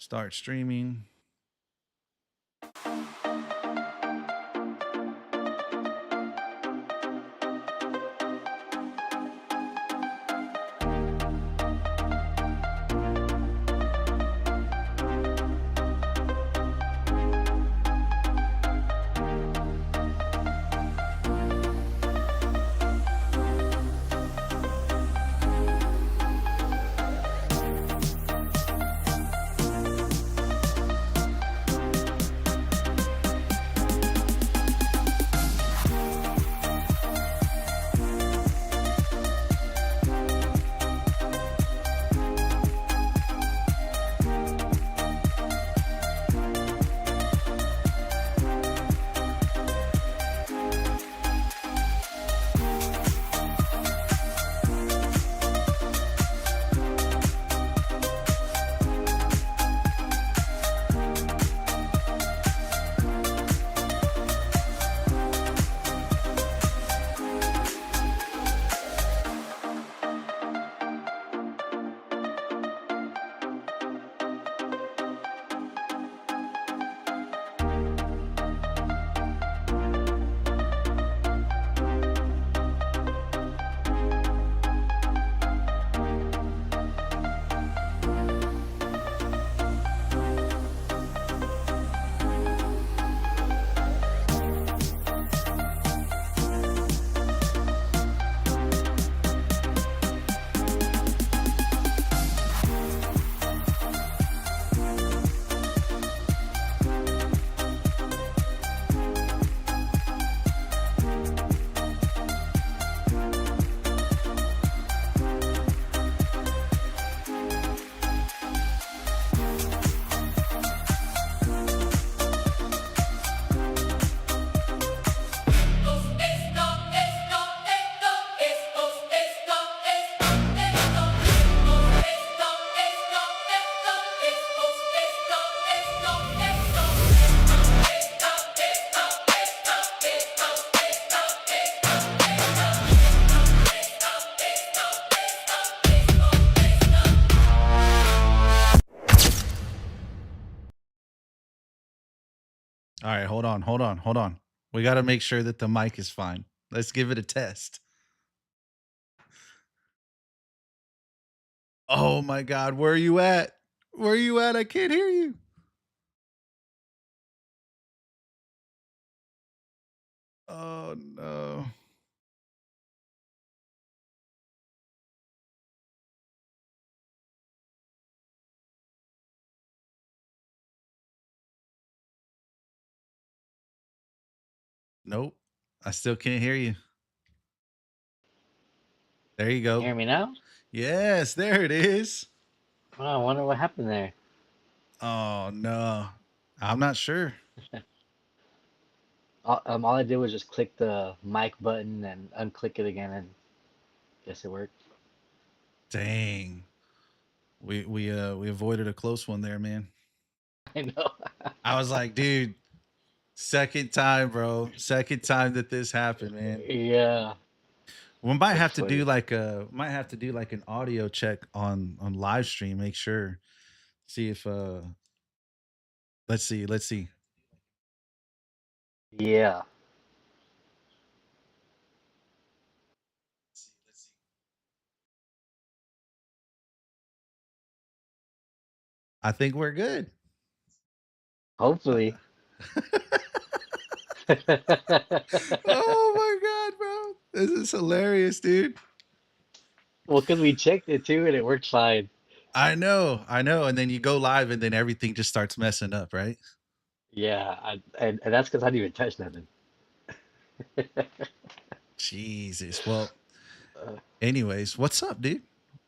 Start streaming. All right, hold on. We got to make sure that the mic is fine. Let's give it a test. Oh my God, where are you at? Where are you at? I can't hear you. Oh no. Nope. I still can't hear you. There you You go. hear me now? Yes, there it is. Oh, I wonder what happened there. Oh no. I'm not sure. All I did was just click the mic button and unclick it again, and guess it worked. Dang. We avoided a close one there, man. I know. I was like, dude, second time, bro. Second time that this happened, man. Yeah, We might that's have to do funny. like a might have to do like an audio check on live stream. Make sure. See if let's see. Let's see. Yeah. I think we're good. Hopefully. Oh my god, bro. This is hilarious, dude. Well, because we checked it too, and it worked fine. I know. And then you go live and then everything just starts messing up, right? Yeah, and that's because I didn't even touch nothing. Jesus. Well, Uh, anyways, what's up, dude?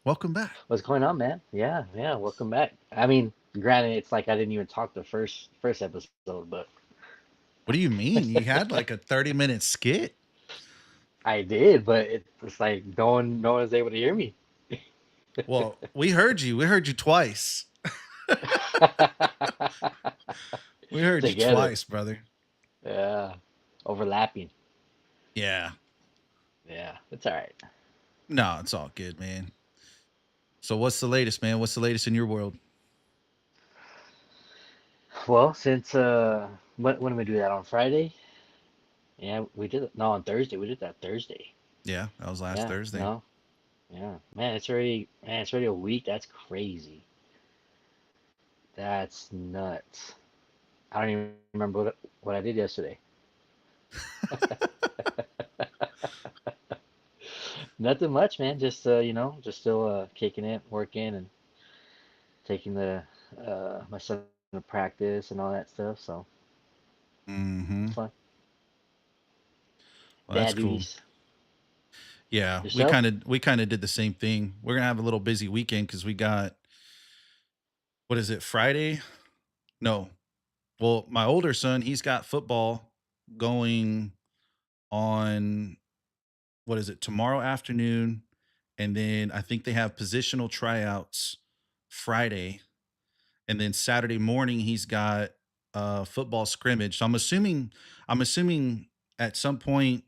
Welcome back. what's going on, man? Yeah, yeah. Welcome back. I mean, granted, it's like I didn't even talk the first episode, but What do you mean? You had like a 30-minute skit? I did. But it's like no one's able to hear me. Well, we heard you. We heard you twice. We heard you Together. twice, brother. Yeah. Overlapping. Yeah. Yeah. It's all right. No, it's all good, man. So what's the latest, man? What's the latest in your world? Well, since when did we do that on Friday? Yeah, we did it. No, on Thursday. We did that Thursday. Yeah, that was last Yeah, Thursday. no, yeah, man, it's already a week. That's crazy. That's nuts. I don't even remember what I did yesterday. Nothing much, man. Just just still kicking it, working, and taking the my son to practice and all that stuff. So Mm-hmm. it's fun. Well, that's Dad cool. duties. Yeah, Yourself? we kind of did the same thing. We're gonna have a little busy weekend because we got, what is it, Friday? No. Well, my older son, he's got football going on, what is it, tomorrow afternoon, and then I think they have positional tryouts Friday, and then Saturday morning he's got football scrimmage. So I'm assuming at some point,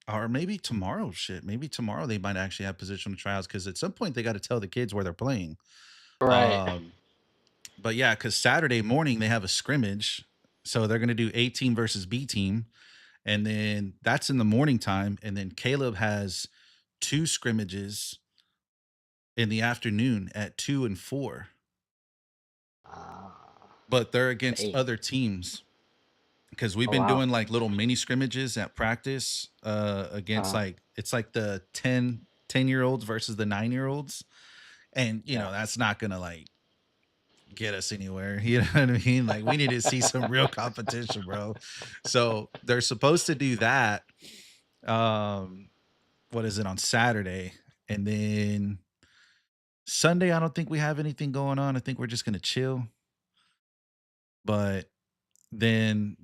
or maybe tomorrow, shit, maybe tomorrow they might actually have positional tryouts because at some point they got to tell the kids where they're playing. Right. Um, but yeah, because Saturday morning they have a scrimmage, so they're gonna do A team versus B team, and then that's in the morning time, and then Caleb has two scrimmages in the afternoon at 2 and 4, Ah, but they're against dang. other teams because we've Oh been wow. doing like little mini scrimmages at practice against, Uh, like, it's like the 10 year olds versus the 9 year olds, and yeah. that's not gonna like get us anywhere. You know what I mean? Like, we need to see some real competition, bro. So they're supposed to do that. Um, what is it, on Saturday? And then Sunday, I don't think we have anything going on. I think we're just gonna chill. But then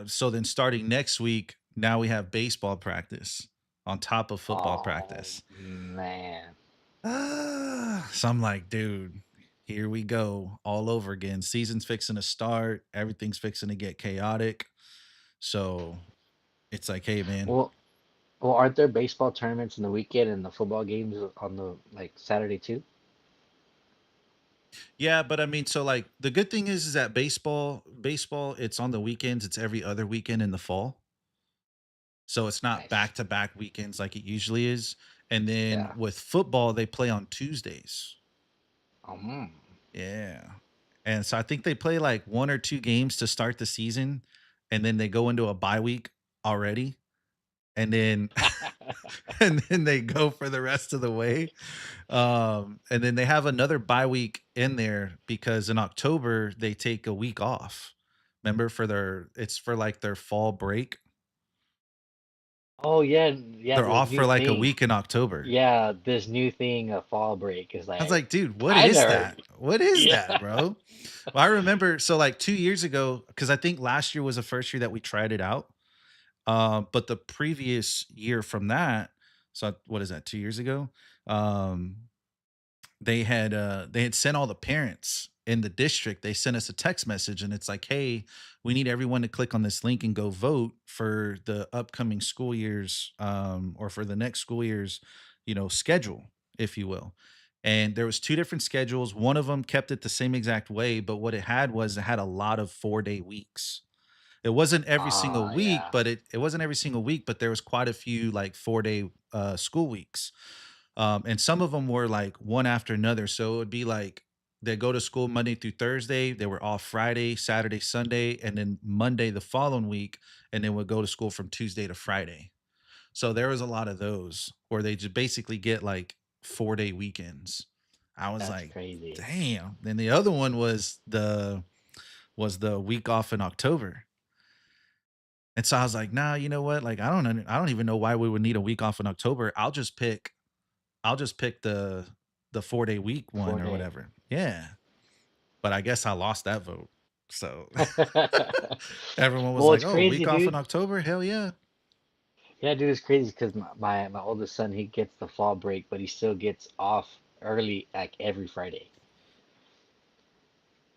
starting next week, now we have baseball practice on top of football Oh practice. man. So I'm like, dude, here we go all over again. Season's fixing to start. Everything's fixing to get chaotic. So it's like, hey, man. Well, well, aren't there baseball tournaments in the weekend and the football games on the like Saturday too? Yeah, but I mean, so like the good thing is that baseball, it's on the weekends. It's every other weekend in the fall. So it's not Nice. back to back weekends like it usually is. And then Yeah. with football, they play on Tuesdays. Mm. Yeah. And so I think they play like one or two games to start the season, and then they go into a bye week already. And then and then they go for the rest of the way. And then they have another bye week in there because in October they take a week off. Remember, it's for like their fall break. Oh yeah, yeah. They're This off new for like a thing. week in October. Yeah, this new thing of fall break is I was like like, dude, what kind of is hurt. that? What is Yeah. that, bro? Well, I remember, so like 2 years ago, because I think last year was the first year that we tried it out. But the previous year from that, so what is that, 2 years ago? Um, they had sent all the parents in the district. They sent us a text message, and it's like, hey, we need everyone to click on this link and go vote for the upcoming school years, or for the next school year's, schedule, if you will. And there was two different schedules. One of them kept it the same exact way, but what it had a lot of 4-day weeks. It wasn't every single Ah, week, yeah. but it wasn't every single week, but there was quite a few like 4-day school weeks. And some of them were like one after another. So it would be like they go to school Monday through Thursday, they were off Friday, Saturday, Sunday, and then Monday the following week, and then would go to school from Tuesday to Friday. So there was a lot of those where they just basically get like 4-day weekends. I was That's like, crazy. damn. Then the other one was the week off in October. And so I was like, nah, you know what? Like, I don't even know why we would need a week off in October. I'll just pick the 4-day week Four one or day. whatever. Yeah. But I guess I lost that vote. So everyone was Well, like, it's "Oh, crazy, week off in dude. October? Hell yeah." Yeah, dude, it's crazy because my oldest son, he gets the fall break, but he still gets off early like every Friday.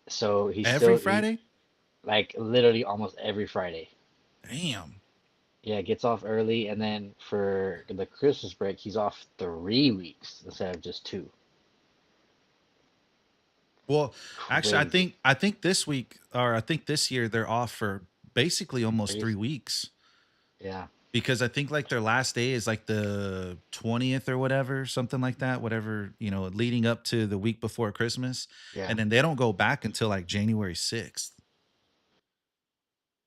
So Every he Friday? like literally almost every Friday. Damn. Yeah, gets off early, and then for the Christmas break, he's off 3 weeks instead of just two. Well, actually, Crazy. I think this week or I think this year they're off for basically almost Crazy. 3 weeks Yeah. because I think like their last day is like the 20th or whatever, something like that, whatever, leading up to the week before Christmas, Yeah. and then they don't go back until like January 6th.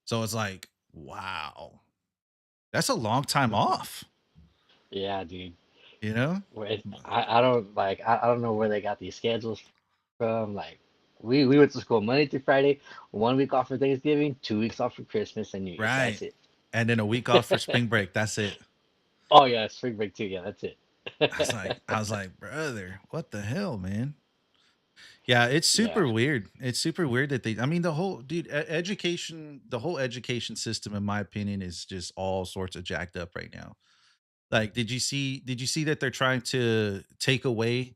So it's like, wow. That's a long time off, Yeah, dude. you know? I don't like I don't know where they got these schedules from. Like we went to school Monday through Friday, 1 week off for Thanksgiving, 2 weeks off for Christmas and New Year's. Right. That's it. And then a week off for spring break. That's it. Oh yeah, spring break too. Yeah, that's it. I was like, brother, what the hell, man? Yeah, it's Yeah. super weird. It's super weird that I mean, the whole education system, in my opinion, is just all sorts of jacked up right now. Like, did you see that they're trying to take away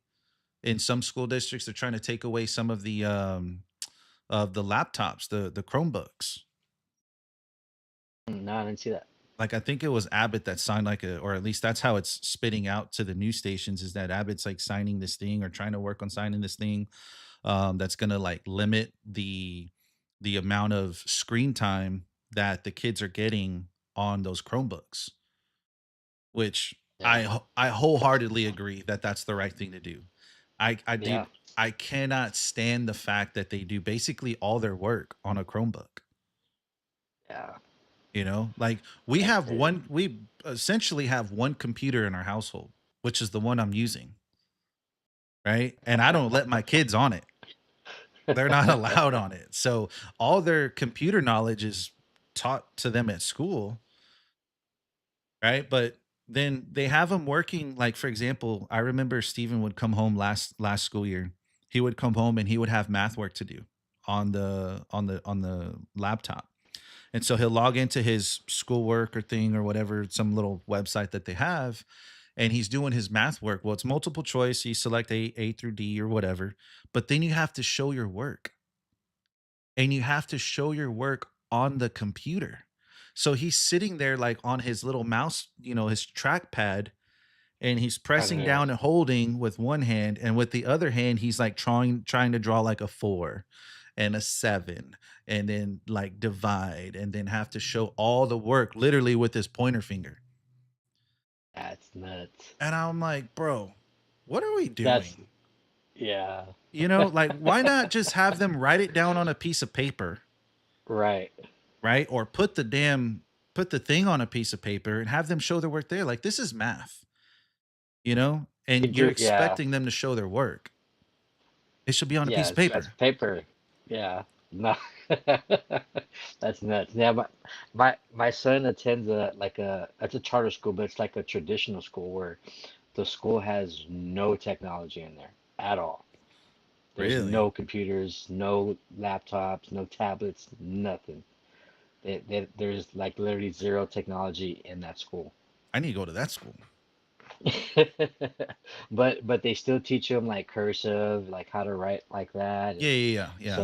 in some school districts, they're trying to take away some of the laptops, the Chromebooks. No, I didn't see that. Like, I think it was Abbott that signed like or at least that's how it's spitting out to the news stations is that Abbott's like signing this thing or trying to work on signing this thing that's going to like limit the amount of screen time that the kids are getting on those Chromebooks, which Yeah. I wholeheartedly agree that that's the right thing to do. I Yeah. dude, I cannot stand the fact that they do basically all their work on a Chromebook. Yeah. Like That's crazy. we essentially have one computer in our household, which is the one I'm using, right? And I don't let my kids on it. They're not allowed on it. So all their computer knowledge is taught to them at school, right? But then they have them working like for example, I remember Steven would come home last school year. He would come home and he would have math work to do on the laptop. And so he'll log into his schoolwork or thing or whatever, some little website that they have, and he's doing his math work. Well, it's multiple choice. You select A through D or whatever, but then you have to show your work and you have to show your work on the computer. So he's sitting there like on his little mouse, his trackpad, and he's Trying pressing to down and holding with one hand, and with the other hand, he's like trying to draw like a 4 and a 7, and then like divide, and then have to show all the work literally with his pointer finger. that's nuts. And I'm like, bro, what are we That's doing? yeah. Like why not just have them write it down on a piece of paper, Right. right? Or put the thing on a piece of paper and have them show their work there. Like this is math, and you're Yeah. expecting them to show their work. It should be on a Yeah, piece of it's paper. paper. Yeah. No. That's nuts. Yeah, my son attends it's a charter school, but it's like a traditional school where the school has no technology in there at all. There's Really? no computers, no laptops, no tablets, nothing. There's like literally zero technology in that school. I need to go to that school. But they still teach them like cursive, like how to write like that, Yeah, and yeah, yeah, yeah.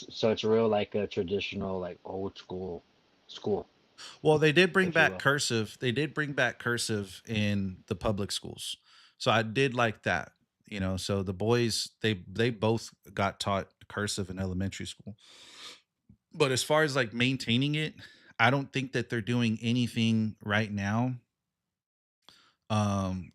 so it's real like a traditional like old school, Well, they did bring if you back will. cursive. They did bring back cursive in the public schools. So I did like that. So the boys they both got taught cursive in elementary school. But as far as like maintaining it, I don't think that they're doing anything right now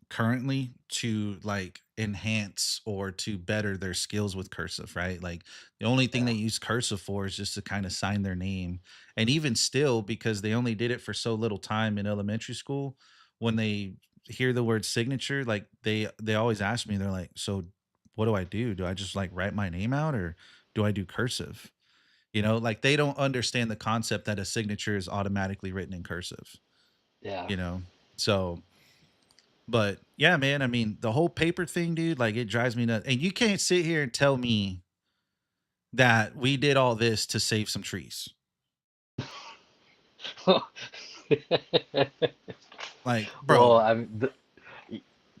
currently to like enhance or to better their skills with cursive, right? Like the only thing they Yeah, use cursive for is just to kind of sign their name. And even still, because they only did it for so little time in elementary school, when they hear the word signature, like they always ask me, they're like, so what do I do? Do I just like write my name out or do I do cursive? Like they don't understand the concept that a signature is automatically written in cursive, yeah. you know? So but yeah, man, I mean, the whole paper thing, dude, like it drives me nuts. And you can't sit here and tell me that we did all this to save some trees. Like, Well, bro,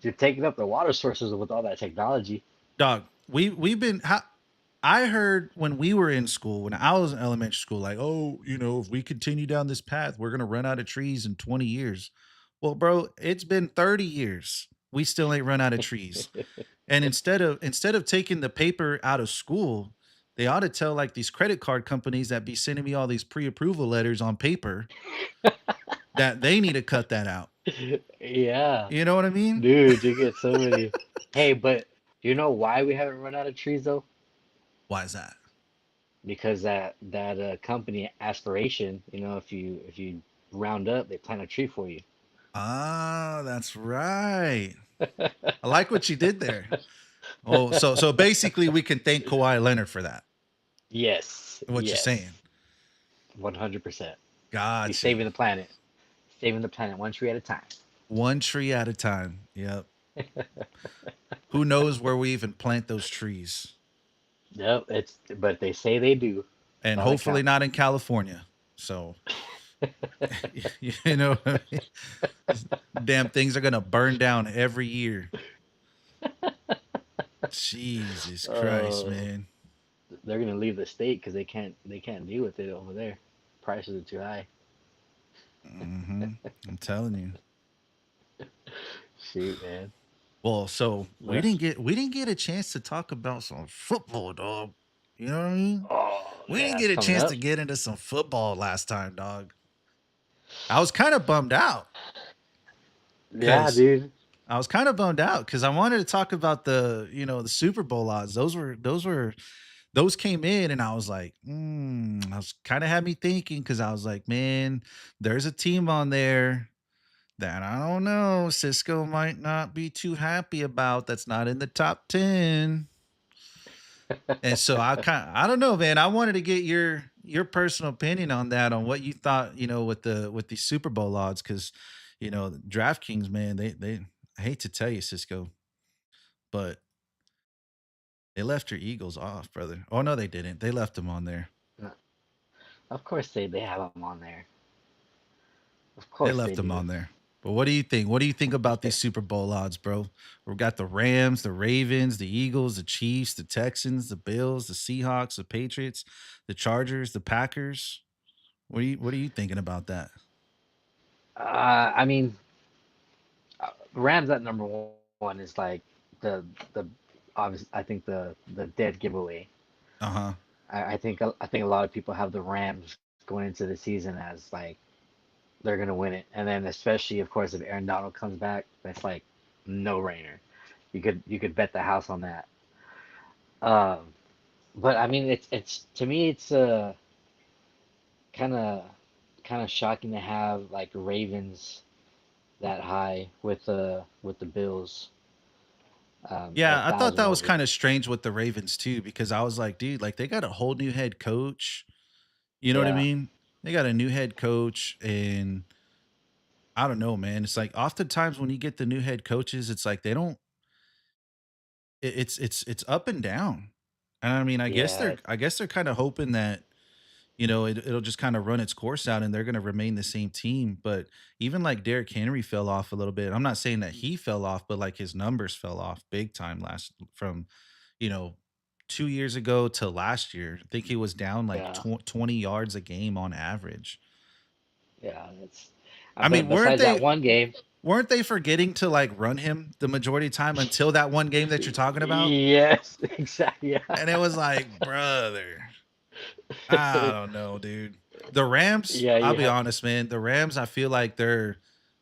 you're taking up the water sources with all that technology. dog, we've been I heard when we were in school, when I was in elementary school, like, oh, if we continue down this path, we're gonna run out of trees in 20 years. Well, bro, it's been 30 years. We still ain't run out of trees. And instead of taking the paper out of school, they ought to tell like these credit card companies that be sending me all these pre-approval letters on paper that they need to cut that out. Yeah, You know what I mean? dude, you get so many. Hey, but you know why we haven't run out of trees though? Why is that? Because that company Aspiration, if you round up, they plant a tree for you. Ah, that's right. I like what you did there. Oh, so basically we can thank Kawhi Leonard for that. Yes, What you're saying. yes, 100%. He's Got you. saving the planet one tree at a time. One tree at a time. Yep. Who knows where we even plant those trees? Yep, but they say they do. That's And all that hopefully counts. not in California. So, you know what I mean? Damn things are going to burn down every year. Jesus Christ, Oh, man. they're gonna leave the state because they can't deal with it over there. Prices are too high. I'm telling you. Shoot, man. Well, so But we didn't get a chance to talk about some football, dog. You know what I mean? oh We yeah, didn't it's get a coming chance up. to get into some football last time, dog. I was kind of bummed out Yeah, because dude. I wanted to talk about the Super Bowl odds. Those came in, and I was like, I was kind of had me thinking because I was like, man, there's a team on there that I don't know. Cisco might not be too happy about. That's not in the top 10. And so I don't know, man. I wanted to get your personal opinion on that, on what you thought, with the Super Bowl odds, because the DraftKings, man, they I hate to tell you, Cisco, but they left your Eagles off, brother. Oh no, they didn't. They left them on there. Of course they have them on there. Of They course they left them do. on there. But what do you think? What do you think about these Super Bowl odds, bro? We've got the Rams, the Ravens, the Eagles, the Chiefs, the Texans, the Bills, the Seahawks, the Patriots, the Chargers, the Packers. What are you thinking about that? I mean, Rams at number one is like the obvious. I think the dead giveaway. Uh-huh. I think a lot of people have the Rams going into the season as like they're gonna win it, and then especially of course if Aaron Donald comes back, that's like no brainer. You could bet the house on that. Um, but I mean, it's to me it's kind of kind of shocking to have like Ravens that high with the Bills at a Yeah, I thought thousand that was over. kind of strange with the Ravens too, because I was like, dude, like they got a whole new head coach. You know what I Yeah, mean? They got a new head coach, and I don't know, man. It's like oftentimes when you get the new head coaches, it's like they don't it's up and down. And I mean, yeah, I guess they're kind of hoping that it'll just kind of run its course out and they're going to remain the same team. But even like Derrick Henry fell off a little bit. I'm not saying that he fell off, but like his numbers fell off big time last from, you know, 2 years ago to last year. I think he was down like yeah, 20 yards a game on average. yeah. That's I mean, but besides that one game, weren't they forgetting to like run him the majority of the time until that one game that you're talking about? yes, exactly. And it was like, brother, I Yeah, don't know, dude. The Rams, yeah. I'll You be have. honest, man. The Rams, I feel like they're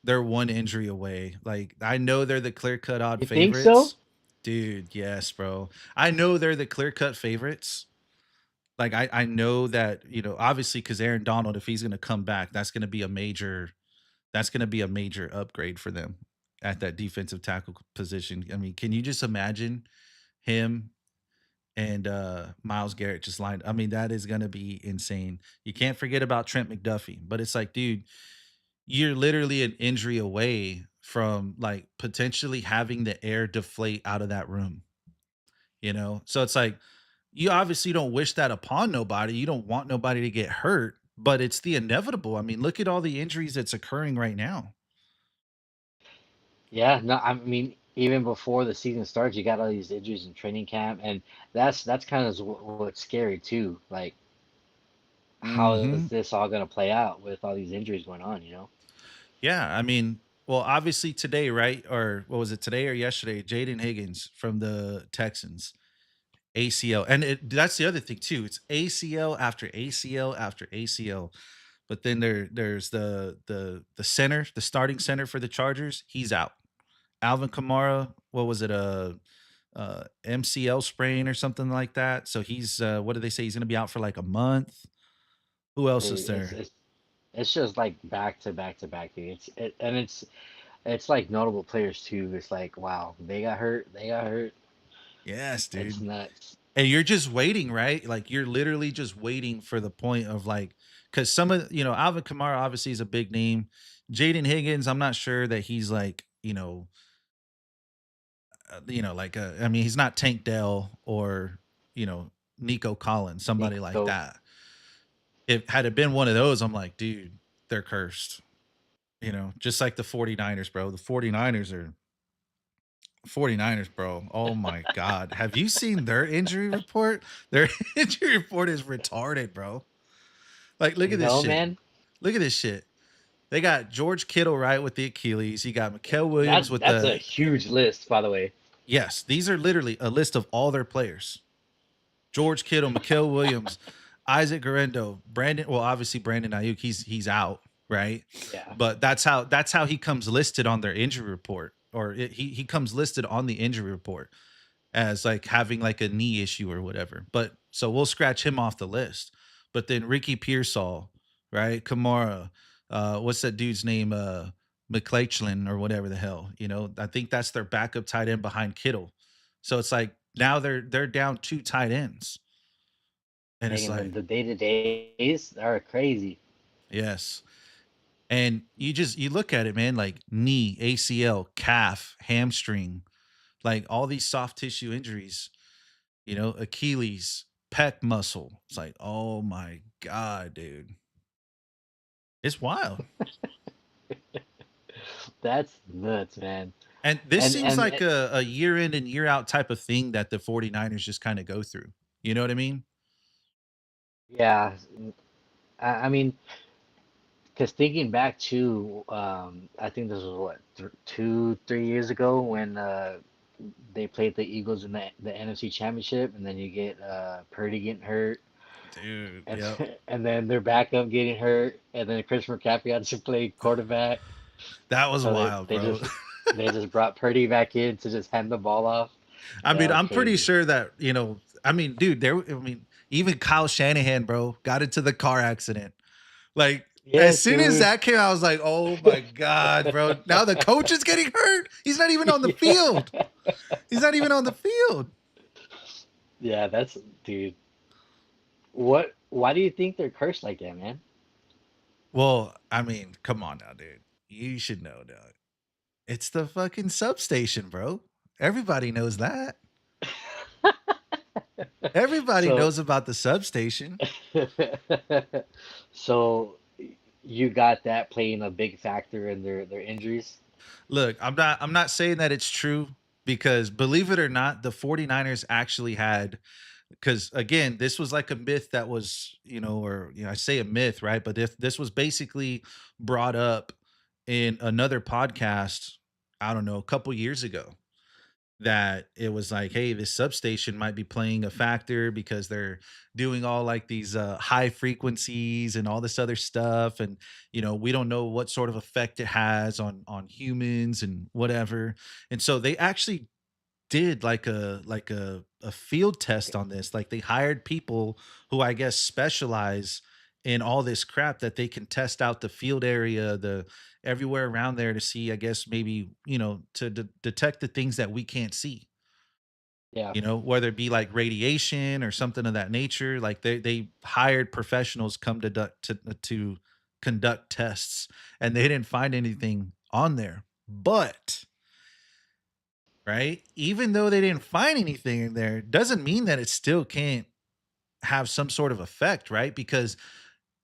one injury away. Like I know they're the clear cut odd You think so? favorites. Dude, yes, bro. I know they're the clear cut favorites. Like I know that, obviously because Aaron Donald, if he's gonna come back, that's gonna be a major upgrade for them at that defensive tackle position. I mean, can you just imagine him and Miles Garrett just lined? I mean, that is gonna be insane. You can't forget about Trent McDuffie, but it's like, dude, you're literally an injury away from like potentially having the air deflate out of that room, So it's like you obviously don't wish that upon nobody. You don't want nobody to get hurt, but it's the inevitable. I mean, look at all the injuries that's occurring right now. Yeah. No, I mean, even before the season starts, you got all these injuries in training camp, and that's kind of what's scary too. Like, how is Mhm. this all gonna play out with all these injuries going on? Yeah, I mean, well, obviously today, right? Or what was it today or yesterday? Jaden Higgins from the Texans, ACL. And that's the other thing too. It's ACL after ACL after ACL. But then there's the center, the starting center for the Chargers. He's out. Alvin Kamara, what was it? MCL sprain or something like that. So he's what did they say? He's gonna be out for like a month. Who else is Dude, there? it's just like back to back to back, dude. And it's like notable players too. It's like wow, they got hurt, they got hurt. Yes, It's dude. nuts. And you're just waiting, right? Like you're literally just waiting for the point of like, because some of Alvin Kamara obviously is a big name. Jaden Higgins, I'm not sure that he's like like I mean he's not Tank Dell or you know Nico Collins, somebody like Nico, that. If had it been one of those, I'm like, dude, they're cursed. Just like the 49ers, bro. The 49ers, bro. Oh my God. Have you seen their injury report? Their injury report is retarded, bro. Like, look at this no shit. man, Look at this shit. They got George Kittle right with the Achilles. You got Mikael Williams with that's a the huge list, by the way. yes. These are literally a list of all their players. George Kittle, Mikael Williams, Isaac Garendo, Brandon. Well, obviously Brandon Ayuk, he's out, right? Yeah, But that's how he comes listed on their injury report, or he comes listed on the injury report as like having like a knee issue or whatever. But so we'll scratch him off the list. But then Ricky Pearsall, right? Kamara, what's that dude's name? McClatchlin or whatever the hell. I think that's their backup tight end behind Kittle. So it's like now they're down two tight ends. And it's making like, the day to days are crazy. yes. And you look at it, man, like knee, ACL, calf, hamstring, like all these soft tissue injuries, Achilles, pec muscle. It's like, oh my God, dude. It's wild. That's nuts, man. And this And seems and like a year in and year out type of thing that the 49ers just kind of go through. You know what I mean? yeah, I mean, because thinking back to, I think this was what, th 2, 3 years ago when they played the Eagles in the NFC Championship, and then you get Purdy getting hurt, Dude, and yep. and then their backup getting hurt, and then Chris McCaffrey had to play quarterback, That was so wild, bro. they just brought Purdy back in to just hand the ball off. I That mean, was I'm pretty crazy. sure that, I mean, dude, even Kyle Shanahan, bro, got into the car accident. Like, as Yes, soon as dude. that came out, I was like, oh my God, bro. Now the coach is getting hurt. He's not even on the Yeah. field. He's not even on the field. Yeah, that's dude. What? Why do you think they're cursed like that, man? Well, I mean, come on now, dude. You should know, dog. It's the fucking substation, bro. Everybody knows that. Everybody So, knows about the substation. so you got that playing a big factor in their injuries? Look, I'm not saying that it's true because believe it or not, the 49ers actually had because again, this was like a myth that was, or I say a myth, right? But if this was basically brought up in another podcast, I don't know, a couple years ago, that it was like, hey, this substation might be playing a factor because they're doing all like these high frequencies and all this other stuff. And, we don't know what sort of effect it has on humans and whatever. And so they actually did like a field test on this. Like they hired people who I guess specialize in all this crap that they can test out the field area, the everywhere around there to see, I guess maybe, to detect the things that we can't see. Yeah, Whether it be like radiation or something of that nature. Like they hired professionals come to conduct tests and they didn't find anything on there. But right? Even though they didn't find anything in there, doesn't mean that it still can't have some sort of effect, right? Because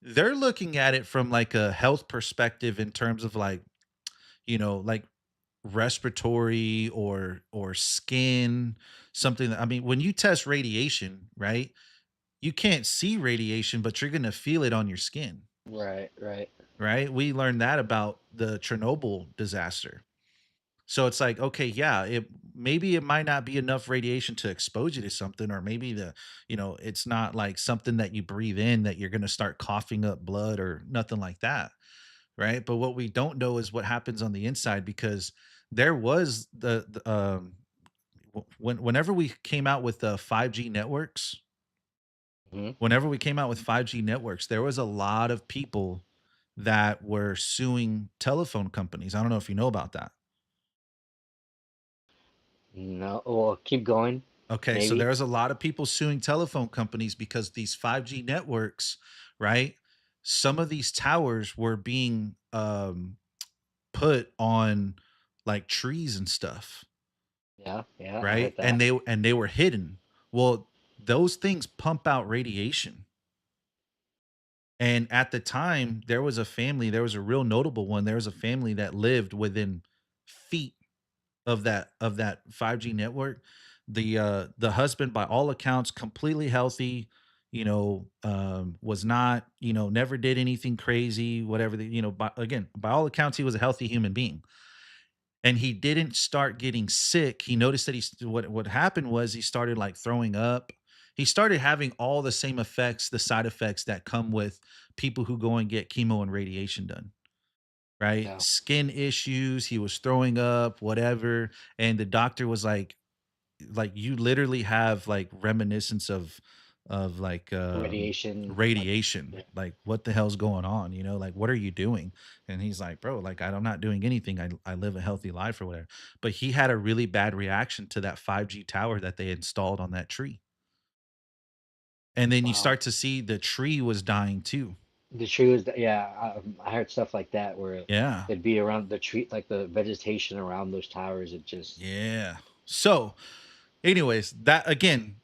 they're looking at it from like a health perspective in terms of like respiratory or skin, something that I mean, when you test radiation, right? You can't see radiation, but you're gonna feel it on your skin. right, right. right? We learned that about the Chernobyl disaster. So it's like, okay, yeah, it maybe it might not be enough radiation to expose you to something, or maybe it's not like something that you breathe in that you're gonna start coughing up blood or nothing like that, right? But what we don't know is what happens on the inside because there was whenever we came out with the 5G networks, Hmm. whenever we came out with 5G networks, there was a lot of people that were suing telephone companies. I don't know if you know about that. No, well, keep going, Okay, so maybe. there's a lot of people suing telephone companies because these 5G networks, right? Some of these towers were being put on like trees and stuff, Yeah, yeah, I right? heard that. And they were hidden. Well, those things pump out radiation. And at the time, there was a family, there was a real notable one. There was a family that lived within feet of that 5G network. The husband, by all accounts, completely healthy, was not, never did anything crazy, whatever by all accounts, he was a healthy human being. And he didn't start getting sick. He noticed that what happened was he started like throwing up. He started having all the same effects, the side effects that come with people who go and get chemo and radiation done, right? Yeah. Skin issues, he was throwing up, whatever, and the doctor was like you literally have like reminiscence of like Radiation, like, radiation. yeah. Like what the hell's going on? Like what are you doing? And he's like, "Bro, like I'm not doing anything. I live a healthy life or whatever." But he had a really bad reaction to that 5G tower that they installed on that tree. And then you Wow. start to see the tree was dying too. The tree was, yeah, I heard stuff like that where Yeah. it'd be around the tree, like the vegetation around those towers. It just, Yeah. So, anyways, that again,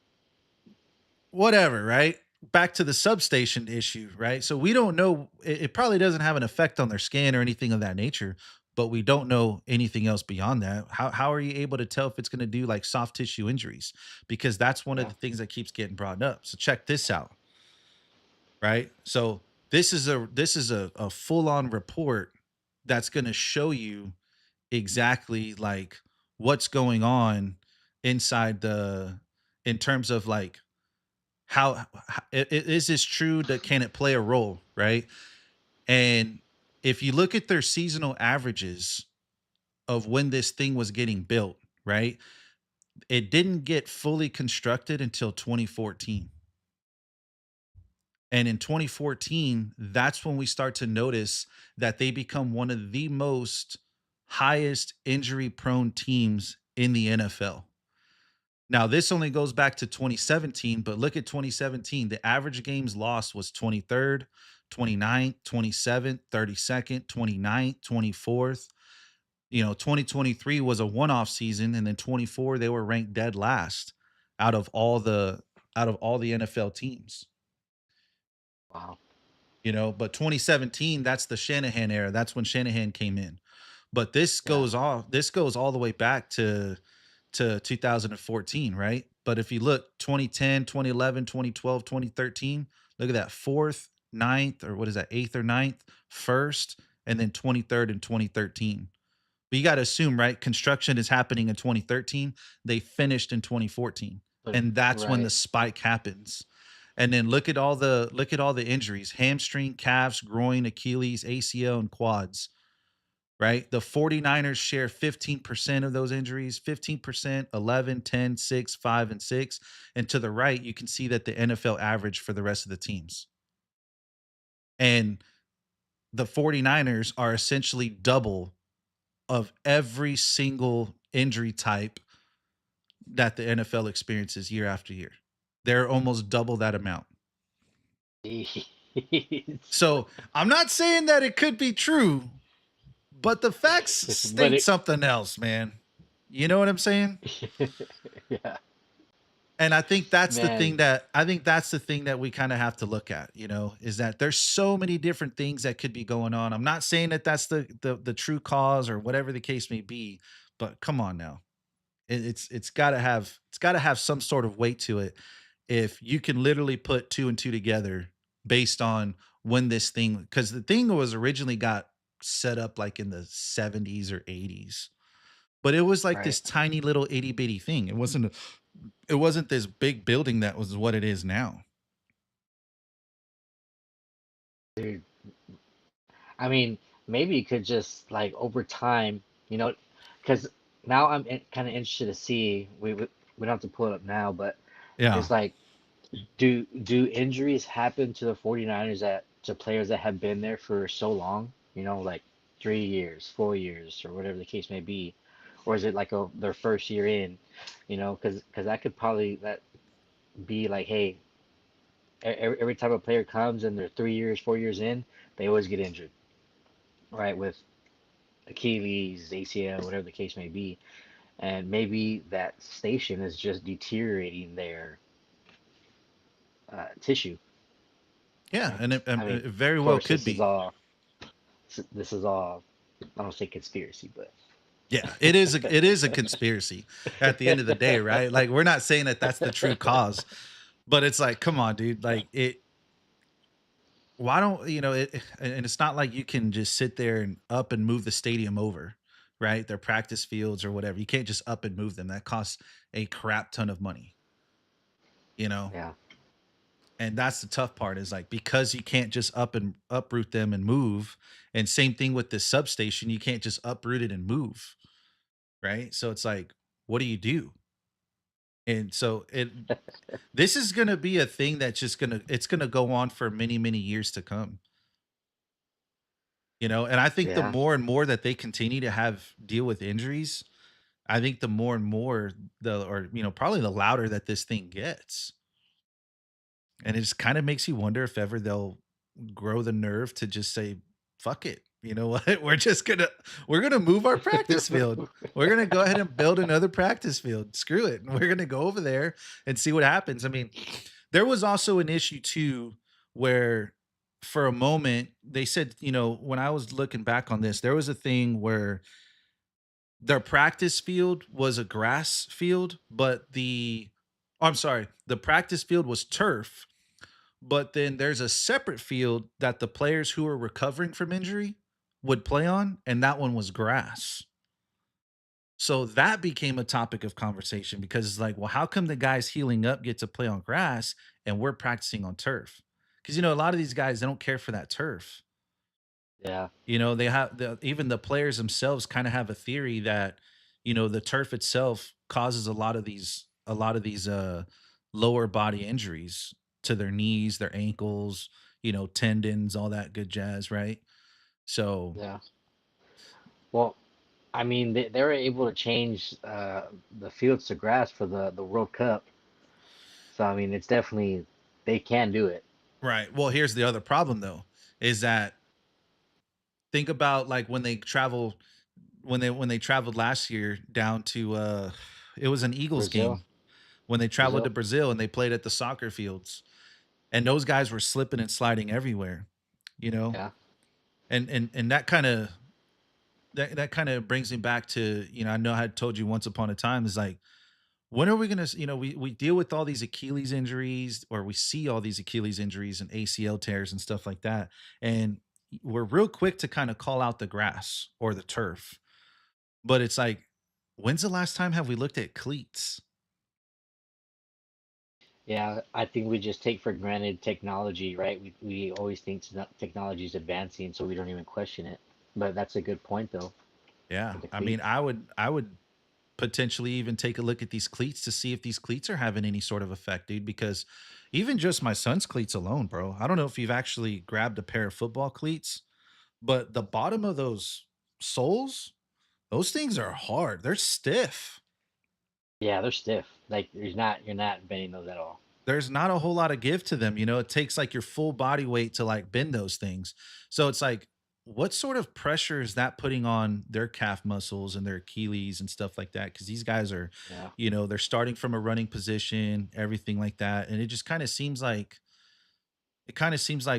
whatever, right? Back to the substation issue, right? So we don't know. It probably doesn't have an effect on their skin or anything of that nature, but we don't know anything else beyond that. How are you able to tell if it's going to do like soft tissue injuries? Because that's one of yeah. the things that keeps getting brought up. So check this out, right? So this is a full on report that's going to show you exactly like what's going on inside the in terms of like is this true that can it play a role, right? And if you look at their seasonal averages of when this thing was getting built, right? It didn't get fully constructed until 2014. And in 2014, that's when we start to notice that they become one of the most highest injury prone teams in the NFL. Now, this only goes back to 2017, but look at 2017. The average games lost was 23rd, 29th, 27th, 32nd, 29th, 24th. 2023 was a one-off season, and then 24 they were ranked dead last out of all the NFL teams. Wow. But 2017, that's the Shanahan era. That's when Shanahan came in. But Yeah. this goes all the way back to 2014, right? But if you look 2010, 2011, 2012, 2013, look at that fourth, ninth, or what is that, eighth or ninth, first, and then 23rd and 2013. But you got to assume, right? Construction is happening in 2013. They finished in 2014. But And that's when the right. spike happens. And then look at all the injuries: hamstring, calves, groin, Achilles, ACL, and quads, right? The 49ers share 15% of those injuries, 15%, 11, 10, 6, 5, and 6. And to the right, you can see that the NFL average for the rest of the teams. And the 49ers are essentially double of every single injury type that the NFL experiences year after year. They're almost double that amount. Jeez. So I'm not saying that it could be true, but the facts But state it, something else, man. You know what I'm saying? yeah, And man. I think that's the thing that we kind of have to look at, is that there's so many different things that could be going on. I'm not saying that that's the true cause or whatever the case may be, but come on now. It's got to have some sort of weight to it if you can literally put two and two together based on when this thing, because the thing was originally got set up like in the 70s or 80s, but it was like right? this tiny little itty bitty thing. It wasn't this big building that was what it is now. Dude, I mean, maybe you could just like over time, because now I'm kind of interested to see. We don't have to pull it up now, but Yeah. it's like, do injuries happen to the 49ers that to players that have been there for so long? Like 3 years, 4 years, or whatever the case may be, or is it like their first year in? Because that could probably that be like, hey, every time a player comes and they're 3 years, 4 years in, they always get injured, right? With Achilles, ACL, whatever the case may be. And maybe that station is just deteriorating their tissue, Yeah, right? and I mean, it very of well course, could be. this is all, I don't say conspiracy, but Yeah, it is a conspiracy at the end of the day, right? Like we're not saying that that's the true cause, but it's like, come on, dude. Like it why don't it, and it's not like you can just sit there and up and move the stadium over, right? Their practice fields or whatever. You can't just up and move them. That costs a crap ton of money, you know? yeah, And that's the tough part is like because you can't just up and uproot them and move. And same thing with this substation, you can't just uproot it and move, right? So it's like, what do you do? And so this is gonna be a thing that's just it's gonna go on for many, many years to come. And I think the yeah, more and more that they continue to have deal with injuries, I think the more and more probably the louder that this thing gets. And it just kind of makes you wonder if ever they'll grow the nerve to just say, fuck it. You know what? We're gonna move our practice field. We're gonna go ahead and build another practice field. Screw it. And we're gonna go over there and see what happens. I mean, there was also an issue too where for a moment they said, when I was looking back on this, there was a thing where their practice field was a grass field, but I'm sorry, the practice field was turf, but then there's a separate field that the players who are recovering from injury would play on, and that one was grass. So that became a topic of conversation because it's like, well, how come the guys healing up get to play on grass and we're practicing on turf? Because a lot of these guys they don't care for that turf. yeah, They have even the players themselves kind of have a theory that the turf itself causes a lot of these lower body injuries to their knees, their ankles, tendons, all that good jazz, right? So, yeah. Well, I mean, they were able to change the fields to grass for the World Cup. So I mean, it's definitely they can do it. right. Well, here's the other problem though, is that think about like when they traveled last year down to it was an Eagles Brazil, game when they traveled to Brazil, Brazil and they played at the soccer fields. And those guys were slipping and sliding everywhere, you know? yeah, And that kind of brings me back to, I know I had told you once upon a time is like, when are we gonna, we deal with all these Achilles injuries, or we see all these Achilles injuries and ACL tears and stuff like that. And we're real quick to kind of call out the grass or the turf. But it's like, when's the last time have we looked at cleats? yeah. I think we just take for granted technology, right? We always think technology is advancing, so we don't even question it. But that's a good point, though, Yeah. with the I mean, cleats. I would potentially even take a look at these cleats to see if these cleats are having any sort of effect, dude. Because even just my son's cleats alone, bro. I don't know if you've actually grabbed a pair of football cleats, but the bottom of those soles, those things are hard. They're stiff. Yeah, they're stiff. Like you're not bending those at all. There's not a whole lot of give to them. It takes like your full body weight to like bend those things. So it's like, what sort of pressure is that putting on their calf muscles and their Achilles and stuff like that? Because these guys are, Yeah, they're starting from a running position, everything like that. And it kind of seems like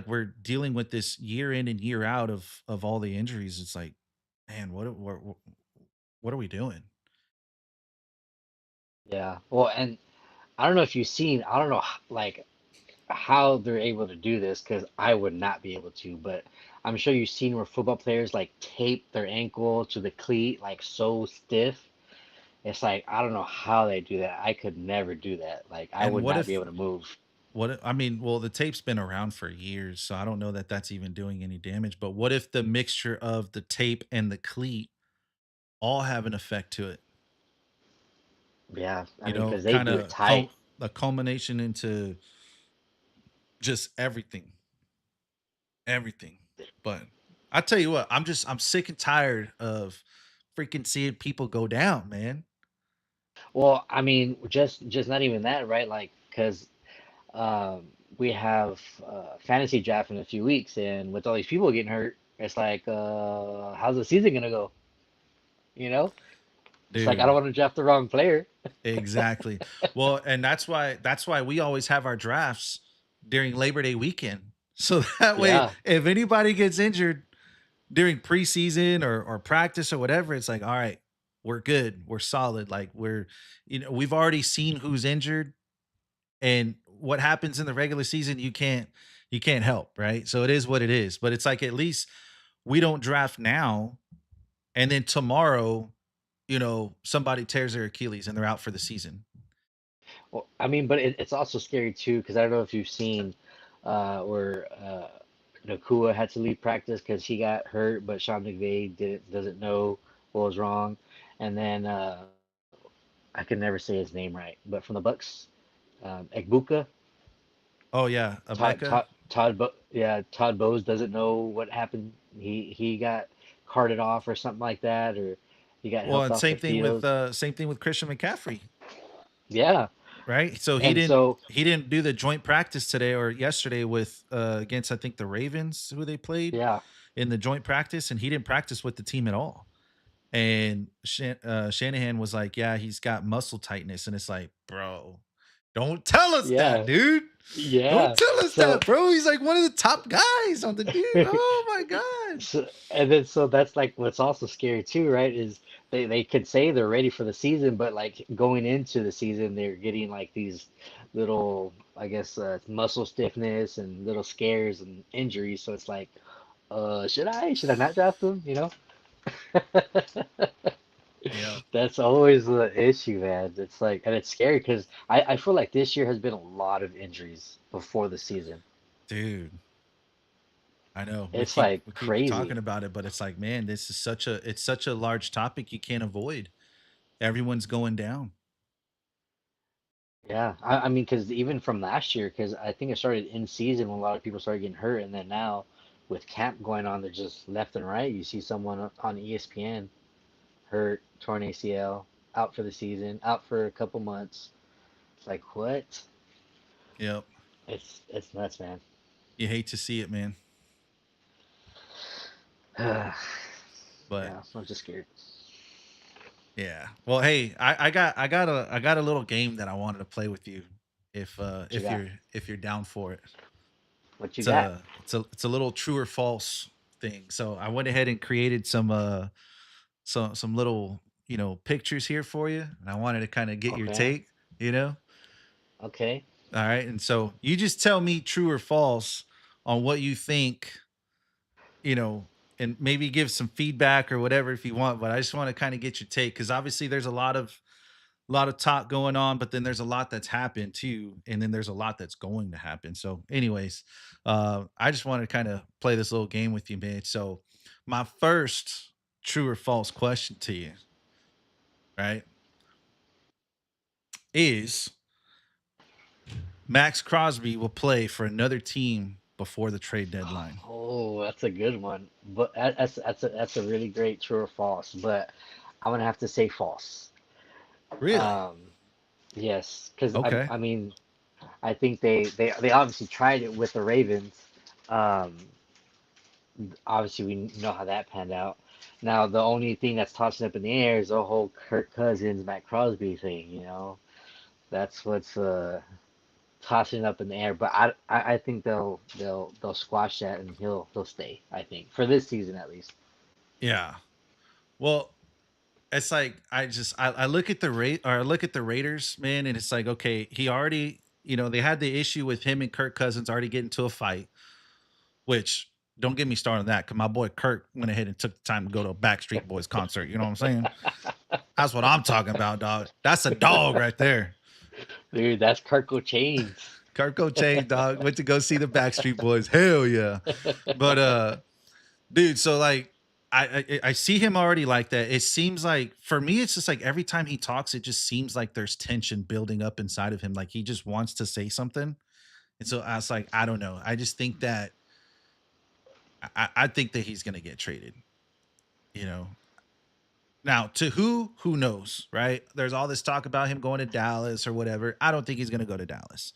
we're dealing with this year in and year out of all the injuries. It's like, man, what are we doing? yeah. Well, and I don't know if you've seen. I don't know, like how they're able to do this because I would not be able to. But I'm sure you've seen where football players like tape their ankle to the cleat like so stiff. It's like I don't know how they do that. I could never do that. Like I And would not be able to move. I mean, well, the tape's been around for years, so I don't know that that's even doing any damage. But what if the mixture of the tape and the cleat all have an effect to it? Yeah, I You mean, know, because they kind do it of tight. a culmination into just everything, everything. But I tell you what, I'm sick and tired of freaking seeing people go down, man. Well, I mean, just not even that, right? Like, because um, we have fantasy draft in a few weeks, and with all these people getting hurt, it's like, how's the season gonna go? You know? It's like I don't Dude, want to draft the wrong player. exactly. Well, and that's why we always have our drafts during Labor Day weekend. So that way, Yeah, if anybody gets injured during preseason or practice or whatever, it's like, all right, we're good. We're solid. Like we've already seen who's injured and what happens in the regular season, you can't help, right? So it is what it is. But it's like at least we don't draft now and then tomorrow, somebody tears their Achilles and they're out for the season. well, I mean, but it's also scary too because I don't know if you've seen where Nakua had to leave practice because he got hurt, but Sean McVay doesn't know what was wrong, and then I can never say his name right, but from the Bucks, Egbuka, Oh yeah, Emeka. Todd Bowes doesn't know what happened. He got carted off or something like that, or he got Well, helped and off the field. same thing with Christian McCaffrey, Yeah, right? So he and didn't so he didn't do the joint practice today or yesterday with against I think the Ravens who they played yeah, in the joint practice, and he didn't practice with the team at all. And Shanahan was like, "Yeah, he's got muscle tightness," and it's like, bro, don't tell us that, yeah, dude. Don't yeah. tell us So that, bro. He's like one of the top guys on the dude. Oh my god. So, and then so that's like what's also scary too, right? Is they could say they're ready for the season, but like going into the season, they're getting like these little, I guess, muscle stiffness and little scares and injuries. So it's like, should I not draft them? You know? Yeah, That's always the issue, man. It's like, and it's scary because I feel like this year has been a lot of injuries before the season. dude. I know. We It's keep like we keep talking crazy. about it, but it's like, man, this is such a large topic you can't avoid. Everyone's going down. Yeah, I mean, because even from last year, because I think it started in season when a lot of people started getting hurt, and then now with camp going on, they're just left and right. You see someone on ESPN hurt, torn ACL, out for the season, out for a couple months. It's like what? Yep. It's nuts, man. You hate to see it, man. Yeah, But I'm just scared. yeah. Well, hey, I got a little game that I wanted to play with you if What you got? if you're down for it. What you It's got? a little true or false thing. So I went ahead and created some little, pictures here for you, and I wanted to kind of get your Okay, take, you know? okay, All right. And so you just tell me true or false on what you think, you know, and maybe give some feedback or whatever if you want, but I just want to kind of get your take because obviously there's a lot of talk going on, but then there's a lot that's happened too, and then there's a lot that's going to happen. So, anyways, I just want to kind of play this little game with you, man. So, my first true or false question to you, right, is Max Crosby will play for another team before the trade deadline. oh, that's a good one. But that's a really great true or false. But I'm gonna have to say false. Really? Um, yes, because Okay. I mean, I think they obviously tried it with the Ravens. Um, obviously, we know how that panned out. Now, the only thing that's tossing up in the air is the whole Kirk Cousins, Matt Crosby thing. That's what's tossing up in the air. But I think they'll squash that and he'll stay. I think for this season at least. Yeah. Well, it's like I look at the rate or I look at the Raiders, man, and it's like, okay, he already they had the issue with him and Kirk Cousins already getting to a fight, which don't get me started on that because my boy Kirk went ahead and took the time to go to a Backstreet Boys concert. You know what I'm saying? That's what I'm talking about, dog. That's a dog right there. Dude, that's Kirko Chains. Kirk Cochain, dog, went to go see the Backstreet Boys. Hell yeah. But dude, so like I see him already like that. It seems like for me, it's just like every time he talks, it just seems like there's tension building up inside of him. Like he just wants to say something. And so I was like, I don't know. I just think that I think that he's gonna get traded, you know. Now, to who knows, right? There's all this talk about him going to Dallas or whatever. I don't think he's gonna go to Dallas,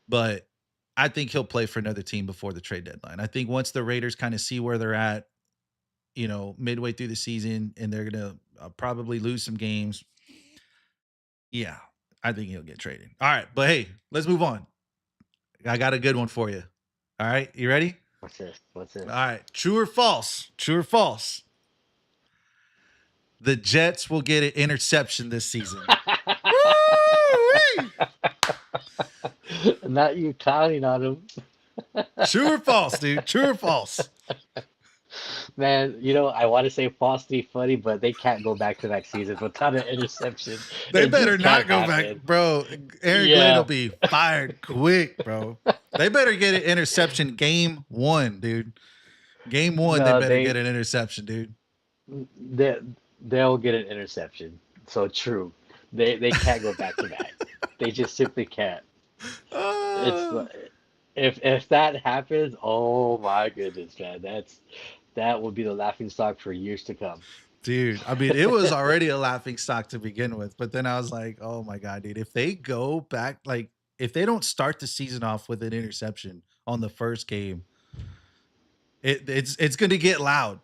but I think he'll play for another team before the trade deadline. I think once the Raiders kind of see where they're at, midway through the season, and they're gonna probably lose some games. Yeah, I think he'll get traded. All right, but hey, let's move on. I got a good one for you. All right, you ready? What's this? What's All this? right, true or false? True or false? The Jets will get an interception this season. Woo-wee! Not you counting on him. True or false, dude? True or false? Man, I want to say false to be funny, but they can't go back to that season without an interception. They It better just can't not go back, happen. bro. Aaron Glenn will Yeah. be fired quick, bro. They better get an interception game one, dude. Game one, they No, better get an interception, dude. they they'll get an interception. So true. They can't go back to back. They just simply can't. It's Ah, like- if that happens, oh my goodness, man, that would be the laughing stock for years to come. dude, I mean, it was already a laughing stock to begin with, but then I was like, oh my God, dude, if they go back, like, if they don't start the season off with an interception on the first game, it's going to get loud.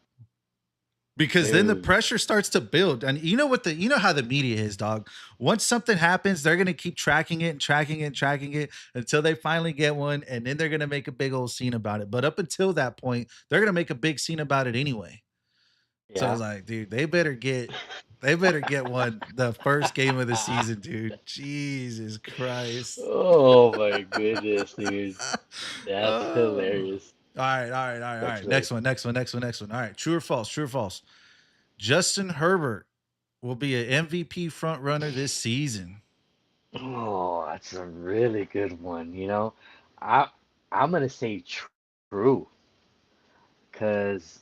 Because then the Dude. pressure starts to build. And you know how the media is, dog. Once something happens, they're gonna keep tracking it and tracking it and tracking it until they finally get one, and then they're gonna make a big old scene about it. But up until that point, they're gonna make a big scene about it anyway. So I was Yeah. like, dude, they better get one the first game of the season, dude. Jesus Christ. Oh my goodness, dude. That's Oh. hilarious. All right, all right, all right, all That's right. hilarious. Next one. All right, true or false? True or false? Justin Herbert will be an MVP front runner this season. Oh, that's a really good one. I I'm gonna say true, because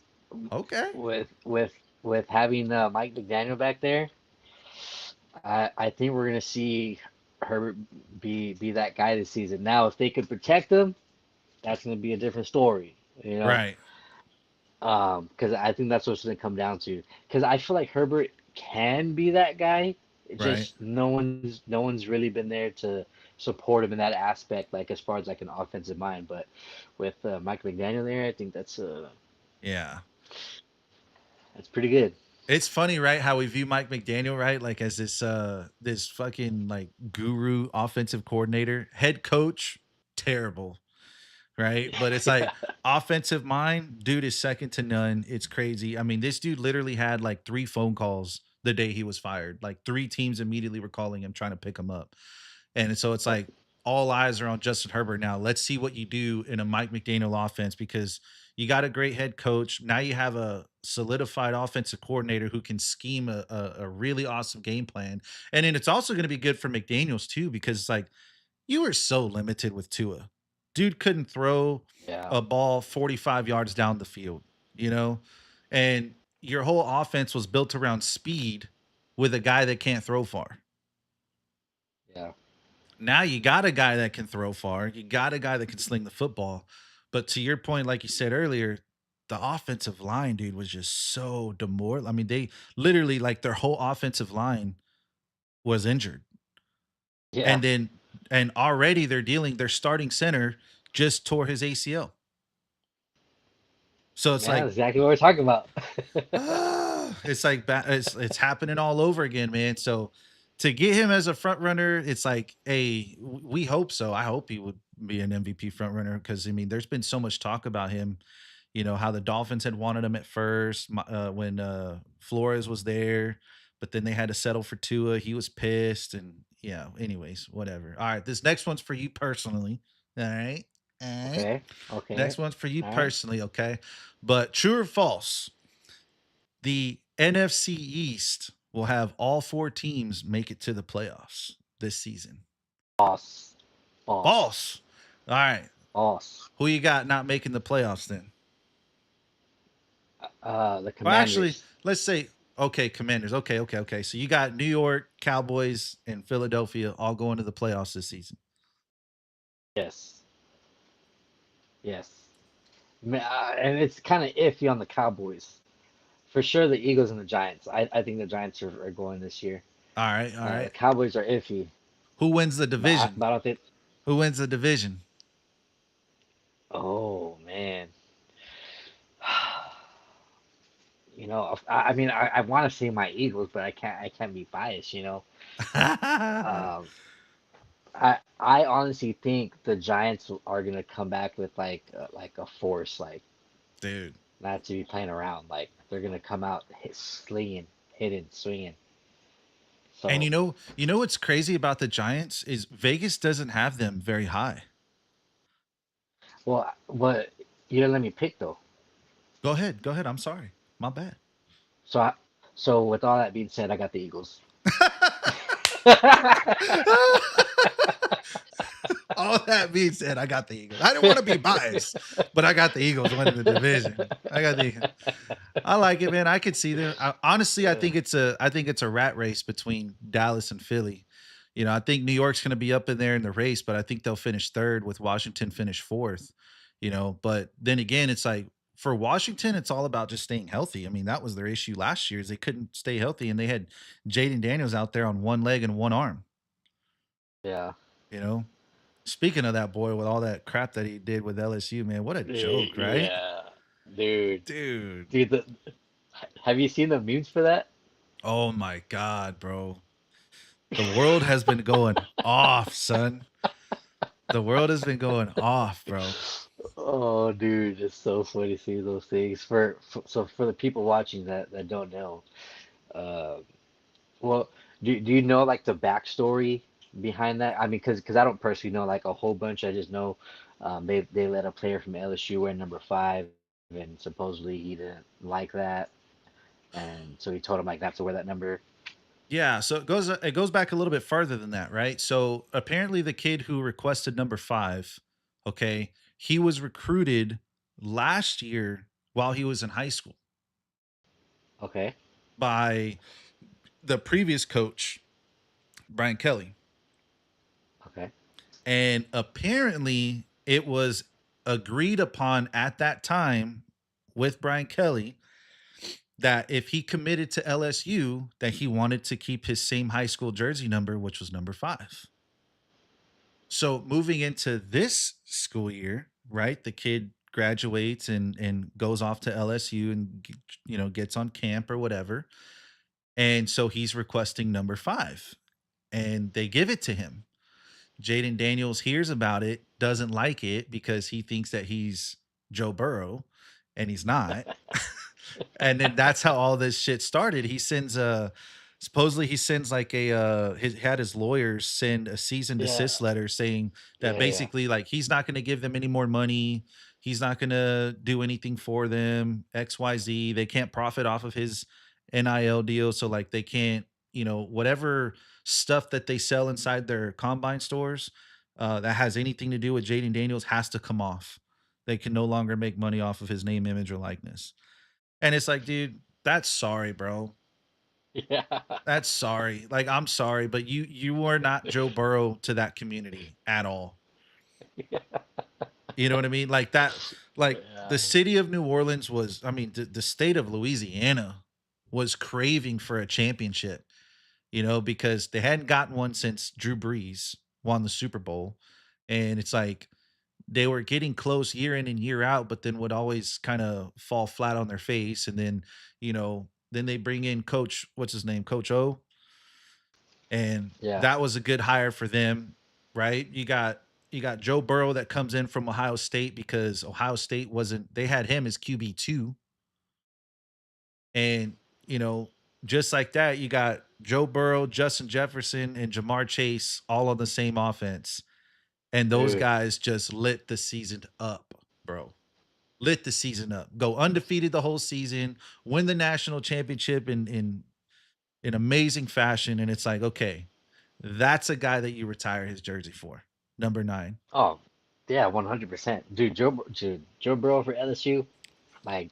Okay. with having Mike McDaniel back there, I think we're gonna see Herbert be that guy this season. Now, if they could protect him, that's gonna be a different story. You know, Right. because I think that's what's gonna come down to. Because I feel like Herbert can be that guy. It Right. just no one's really been there to support him in that aspect, like as far as like an offensive mind. But with Mike McDaniel there, I think Yeah. that's pretty good. It's funny, right? How we view Mike McDaniel, right? Like as this fucking like guru offensive coordinator, head coach, terrible, right? But it's like offensive mind, dude is second to none. It's crazy. I mean, this dude literally had like 3 phone calls the day he was fired. Like 3 teams immediately were calling him trying to pick him up. And so it's like all eyes are on Justin Herbert now. Let's see what you do in a Mike McDaniel offense because you got a great head coach. Now you have a solidified offensive coordinator who can scheme a really awesome game plan. And then it's also going to be good for McDaniels too, because it's like you were so limited with Tua. Dude couldn't throw Yeah, a ball 45 yards down the field, you know? And your whole offense was built around speed with a guy that can't throw far. yeah, Now you got a guy that can throw far. You got a guy that can sling the football. But to your point, like you said earlier, the offensive line, dude, was just so demoralized. I mean, they literally like their whole offensive line was injured. yeah, And then and already their starting center just tore his ACL. So it's yeah. like That's exactly what we're talking about. it's like it's happening all over again, man. So to get him as a front runner, it's like, hey, we hope so. I hope he would be an MVP front runner because I mean, there's been so much talk about him. You know how the Dolphins had wanted him at first when Flores was there, but then they had to settle for Tua. He was pissed, and yeah. Anyways, whatever. All right, this next one's for you personally. All right, all right. Okay. Okay. Next one's for you All right. personally. Okay, but true or false? The NFC East will have all four teams make it to the playoffs this season. False. False. False. All right. False. Who you got not making the playoffs then? The Or actually, Commanders. let's say, okay, Commanders. Okay, okay, okay. So you got New York, Cowboys, and Philadelphia all going to the playoffs this season. Yes. Yes. And it's kind of iffy on the Cowboys. For sure, the Eagles and the Giants. I think the Giants are going this year. All right, all The right. Cowboys are iffy, Who wins the division? but I don't think. Who wins the division? Oh man. I mean, I want to say my Eagles, but I can't be biased. Um, I honestly think the Giants are gonna come back with like a force, like Dude. not to be playing around. Like they're gonna come out slinging, hitting, swinging. And So, you know what's crazy about the Giants is Vegas doesn't have them very high. well, but you didn't let me pick though. Go ahead, go ahead. I'm sorry, my bad. So, so with all that being said, I got the Eagles. All that being said, I got the Eagles. I didn't want to be biased, but I got the Eagles winning the division. I got the. I like it, man. I could see them. Honestly, I think it's a rat race between Dallas and Philly. You know, I think New York's going to be up in there in the race, but I think they'll finish third with Washington finish fourth. You know, but then again, it's like for Washington, it's all about just staying healthy. I mean, that was their issue last year is they couldn't stay healthy, and they had Jaden Daniels out there on one leg and one arm. Yeah. You know, speaking of that boy with all that crap that he did with LSU, man, what a joke, right? Yeah, dude. Dude. Dude, have you seen the memes for that? Oh my God, bro. The world has been going off, son. The world has been going off, bro. Oh, dude, it's so funny to see those things. So for the people watching that don't know, uh, well, do you know like the backstory behind that? I mean, because I don't personally know like a whole bunch. I just know they let a player from LSU wear number 5, and supposedly he didn't like that, and so he told him like not to wear that number. Yeah, so it goes back a little bit further than that, right? So apparently the kid who requested number 5, okay, he was recruited last year while he was in high school Okay. by the previous coach, Brian Kelly. Okay. And apparently it was agreed upon at that time with Brian Kelly that if he committed to LSU, that he wanted to keep his same high school jersey number, which was number 5. So moving into this school year, right? The kid graduates and goes off to LSU and gets on camp or whatever. And so he's requesting number 5 and they give it to him. Jaden Daniels hears about it, doesn't like it because he thinks that he's Joe Burrow and he's not. And then that's how all this shit started. He sends a supposedly he sends like a had his lawyers send a cease and Yeah. desist letter saying that Yeah. Yeah. basically like he's not going to give them any more money. He's not going to do anything for them. XYZ. They can't profit off of his NIL deal. So like they can't, whatever stuff that they sell inside their combine stores that has anything to do with Jaden Daniels has to come off. They can no longer make money off of his name, image, or likeness. And it's like, dude, that's sorry, bro. Yeah. That's sorry. Like, I'm sorry, but you are not Joe Burrow to that community at all. You know what I mean? Like that, like Yeah. the city of New Orleans was, I mean, the state of Louisiana was craving for a championship, because they hadn't gotten one since Drew Brees won the Super Bowl. And it's like they were getting close year in and year out, but then would always kind of fall flat on their face. And then, then they bring in Coach, what's his name? Coach O. And Yeah. that was a good hire for them, right? You got Joe Burrow that comes in from Ohio State because Ohio State wasn't they had him as QB2. And, you know, just like that, you got Joe Burrow, Justin Jefferson, and Jamar Chase all on the same offense. And those Dude. guys just lit the season up, bro. Lit the season up. Go undefeated the whole season, win the national championship in amazing fashion. And it's like, okay, that's a guy that you retire his jersey for. Number 9. Oh, yeah, 100%. Dude, Joe Burrow for LSU, like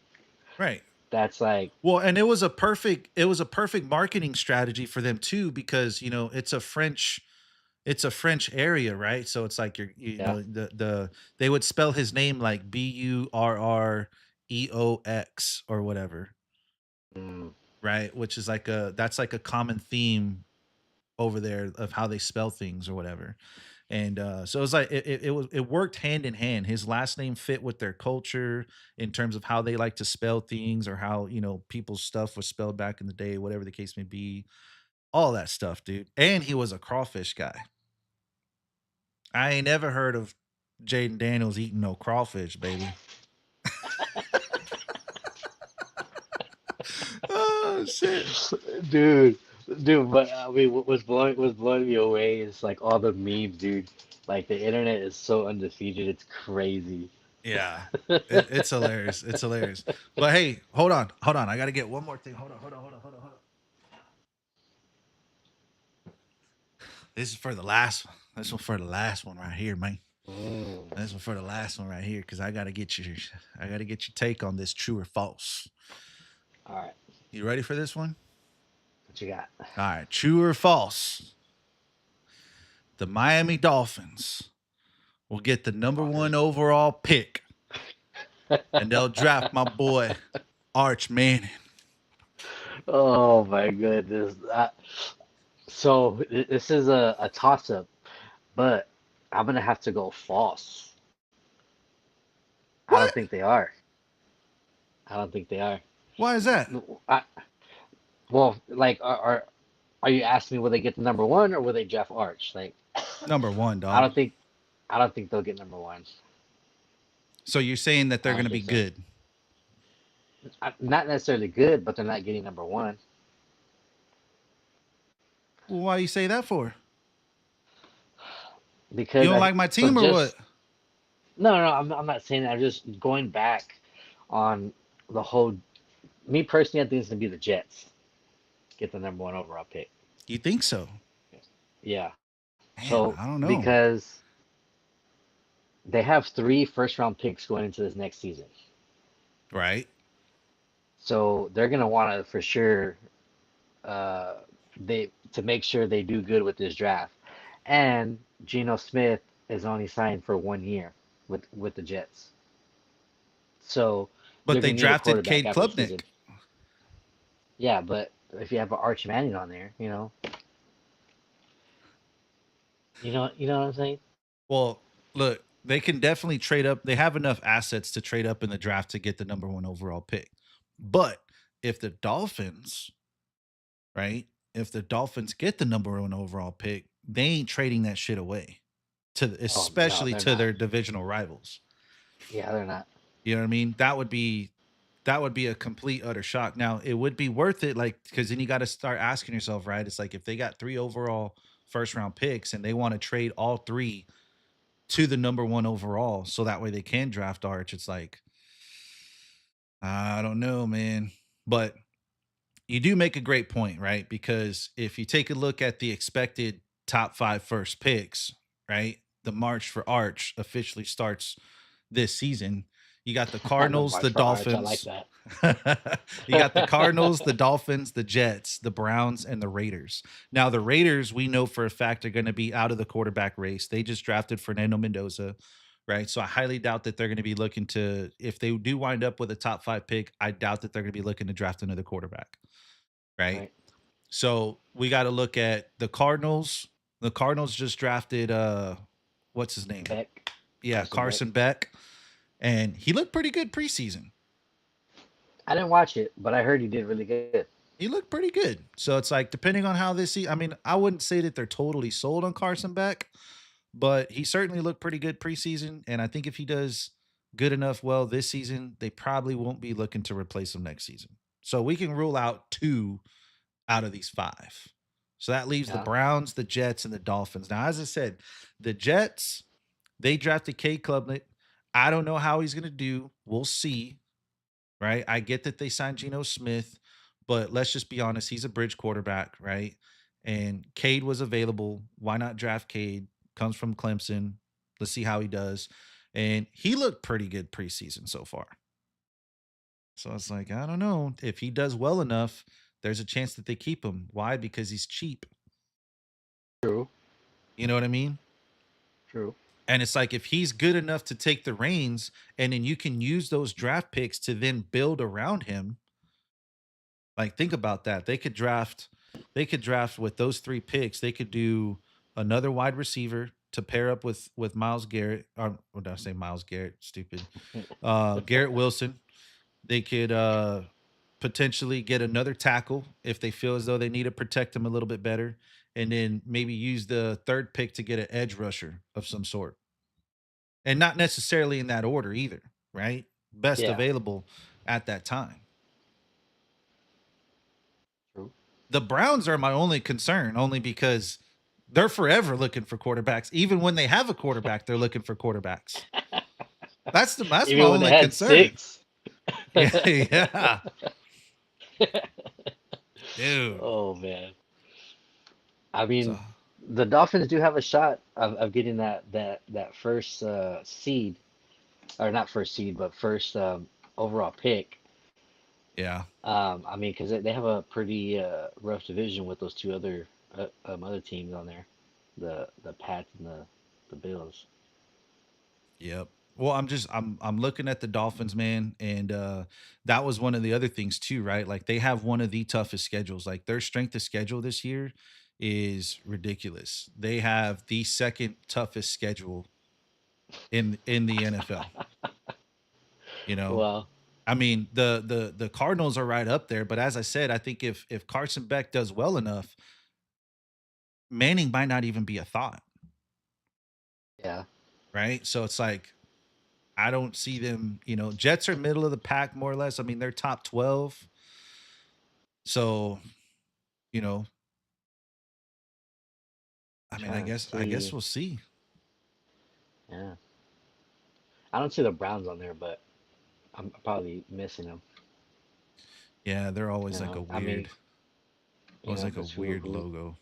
Right. that's like, Well, and it was a perfect marketing strategy for them too, because it's a French area, right? So it's like yeah. they would spell his name like Burreaux or whatever, Mm, right? Which is like that's like a common theme over there of how they spell things or whatever. And so it was like it worked hand in hand. His last name fit with their culture in terms of how they like to spell things or how people's stuff was spelled back in the day, whatever the case may be. All that stuff, dude. And he was a crawfish guy. I ain't never heard of Jaden Daniels eating no crawfish, baby. Oh shit. dude, dude. But I mean, what was blowing me away is like all the memes, dude. Like the internet is so undefeated, it's crazy. Yeah. It's hilarious. It's hilarious. But hey, hold on. Hold on. I gotta get one more thing. Hold on. This is for the last one. This one for the last one right here, man. Mm. This one for the last one right here, because I gotta get your take on this, true or false. All right, You ready for this one? what you got? All right, true or false? The Miami Dolphins will get the number Oh, one overall pick, and they'll draft my boy Arch Manning. oh my goodness. So this is a toss up, but I'm gonna have to go false. I don't What? think they are. I don't think they are. Why is that? I, well, like, are you asking me will they get the number one or will they draft Arch? Like, Number one, I dog. don't think I don't think they'll get number one. So you're saying that they're I don't gonna be think so. good? Not necessarily good, but they're not getting number one Well, why you say that for? You because don't I like my so team or what? just no, I'm not saying that. I'm just going back on the whole. Me personally, I think it's gonna be the Jets get the number one overall pick. You think so? Yeah. Man, So I don't know. because they have three first round picks going into this next season, Right? so they're gonna want to for sure uh, they to make sure they do good with this draft. And Geno Smith is only signed for 1 year with the Jets, so But they're they gonna need a drafted quarterback Cade after the season. Klubnik. Yeah, but if you have an Arch Manning on there, you know what I'm saying? Well, look, they can definitely trade up. They have enough assets to trade up in the draft to get the number one overall pick. But if the Dolphins, right? If the Dolphins get the number one overall pick, they ain't trading that shit away to Oh no, especially they're to not. their divisional rivals. Yeah, they're not. You know what I mean? That would be a complete utter shock. Now, it would be worth it, like, because then you got to start asking yourself, right? It's like if they got 3 overall first round picks and they want to trade all three to the number one overall, so that way they can draft Arch. It's like, I don't know, man. But you do make a great point, right? Because if you take a look at the expected top 5 first picks, right? The march for Arch officially starts this season. You got the The Cardinals, the March for Arch, I like Dolphins. that. You got the Cardinals, the Dolphins, the Jets, the Browns, and the Raiders. Now, the Raiders, we know for a fact, are going to be out of the quarterback race. They just drafted Fernando Mendoza, right? So I highly doubt that they're going to be looking to, if they do wind up with a top 5 pick, I doubt that they're going to be looking to draft another quarterback, right? Right. So we got to look at the Cardinals. The Cardinals just drafted what's his name? Beck, Yeah, Carson Beck. Carson Beck. And he looked pretty good preseason. I didn't watch it, but I heard he did really good. He looked pretty good. So it's like depending on how this I mean, I wouldn't say that they're totally sold on Carson Beck, but he certainly looked pretty good preseason. And I think if he does good enough well this season, they probably won't be looking to replace him next season. So we can rule out two out of these five. So that leaves the Yeah. Browns, the Jets, and the Dolphins. Now, as I said, the Jets, they drafted Cade Klubnik. I don't know how he's going to do. We'll see, right? I get that they signed Geno Smith, but let's just be honest. He's a bridge quarterback, right? And Cade was available. Why not draft Cade? Comes from Clemson. Let's see how he does. And he looked pretty good preseason so far. So it's like, I don't know. If he does well enough, there's a chance that they keep him. Why? Because he's cheap. True. You know what I mean? True. And it's like if he's good enough to take the reins and then you can use those draft picks to then build around him. Like think about that. They could draft with those three picks, they could do another wide receiver to pair up with Miles Garrett. Or what did I say? Miles Garrett, stupid. Garrett Wilson. They could potentially get another tackle if they feel as though they need to protect him a little bit better. And then maybe use the third pick to get an edge rusher of some sort. And not necessarily in that order either, right? Best Yeah. available at that time. True. The Browns are my only concern, only because they're forever looking for quarterbacks. Even when they have a quarterback, they're looking for quarterbacks. That's my Even when they only had concern. six. Yeah, yeah, dude. Oh man. I So mean, the Dolphins do have a shot of getting that first seed, or not first seed, but first overall pick. yeah, I mean, because they have a pretty rough division with those two other teams on there, the Pats and the Bills. yep. Well, I'm looking at the Dolphins, man, and that was one of the other things too, right? Like they have one of the toughest schedules. Like their strength of schedule this year is ridiculous. They have the second toughest schedule in the NFL. You know, Well, I mean the Cardinals are right up there, but as I said, I think if Carson Beck does well enough, Manning might not even be a thought, yeah. right? So it's like I don't see them. Jets are middle of the pack more or less. I mean they're top 12, so you know, I mean I Trying to guess I guess see. we'll see. Yeah. I don't see the Browns on there, but I'm probably missing them. Yeah, they're always like a I mean, weird, always like a because weird logo.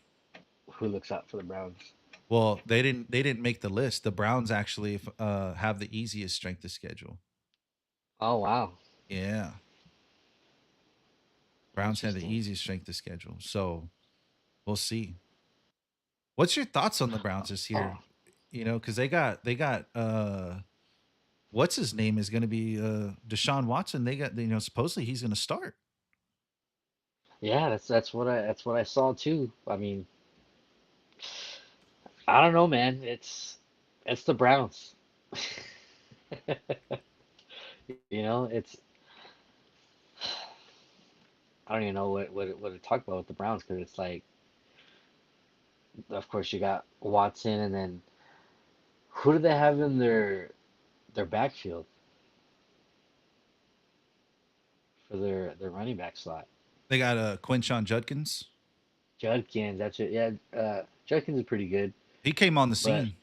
who looks out for the Browns? Well, they didn't make the list. The Browns actually have the easiest strength of schedule. Oh wow, Yeah, Browns had the interesting. easiest strength of schedule. So we'll see. What's your thoughts on the Browns this Oh year? Because they got what's his name is going to be Deshaun Watson. They got supposedly he's going to start. yeah, that's what I saw too. I mean, I don't know, man. It's the Browns. It's I don't even know what to talk about with the Browns because it's like, of course, you got Watson, and then who do they have in their backfield for their running back slot? They got Quinshon Judkins. Judkins, that's it. Yeah, Judkins is pretty good, He came on the but scene.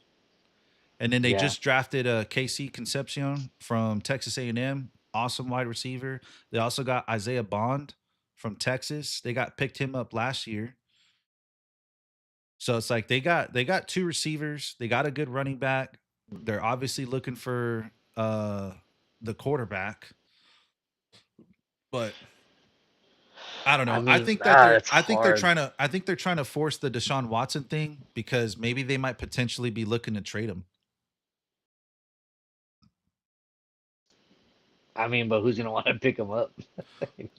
And then they yeah, just drafted KC Concepcion from Texas A&M, awesome wide receiver. They also got Isaiah Bond from Texas. They got picked him up last year. So it's like they got two receivers. They got a good running back. They're obviously looking for the quarterback, but I don't I know. I mean, think that they're it's I think they're hard. trying to I think they're trying to force the Deshaun Watson thing because maybe they might potentially be looking to trade him. I mean, but who's gonna want to pick him up?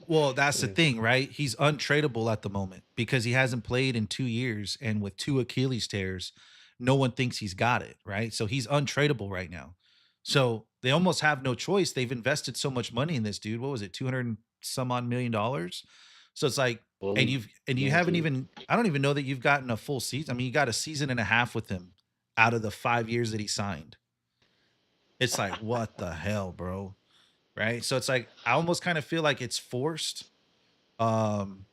Well, that's the thing, right? He's untradeable at the moment because he hasn't played in 2 years, and with two Achilles tears, no one thinks he's got it, right? So he's untradeable right now. So they almost have no choice. They've invested so much money in this dude. What was it, 200 and some odd $1 million? So it's like, and Fully you haven't guaranteed. even. I don't even know that you've gotten a full season. I mean, you got a season and a half with him out of the 5 years that he signed. It's like, what the hell, bro? Right? So it's like I almost kind of feel like it's forced. Um,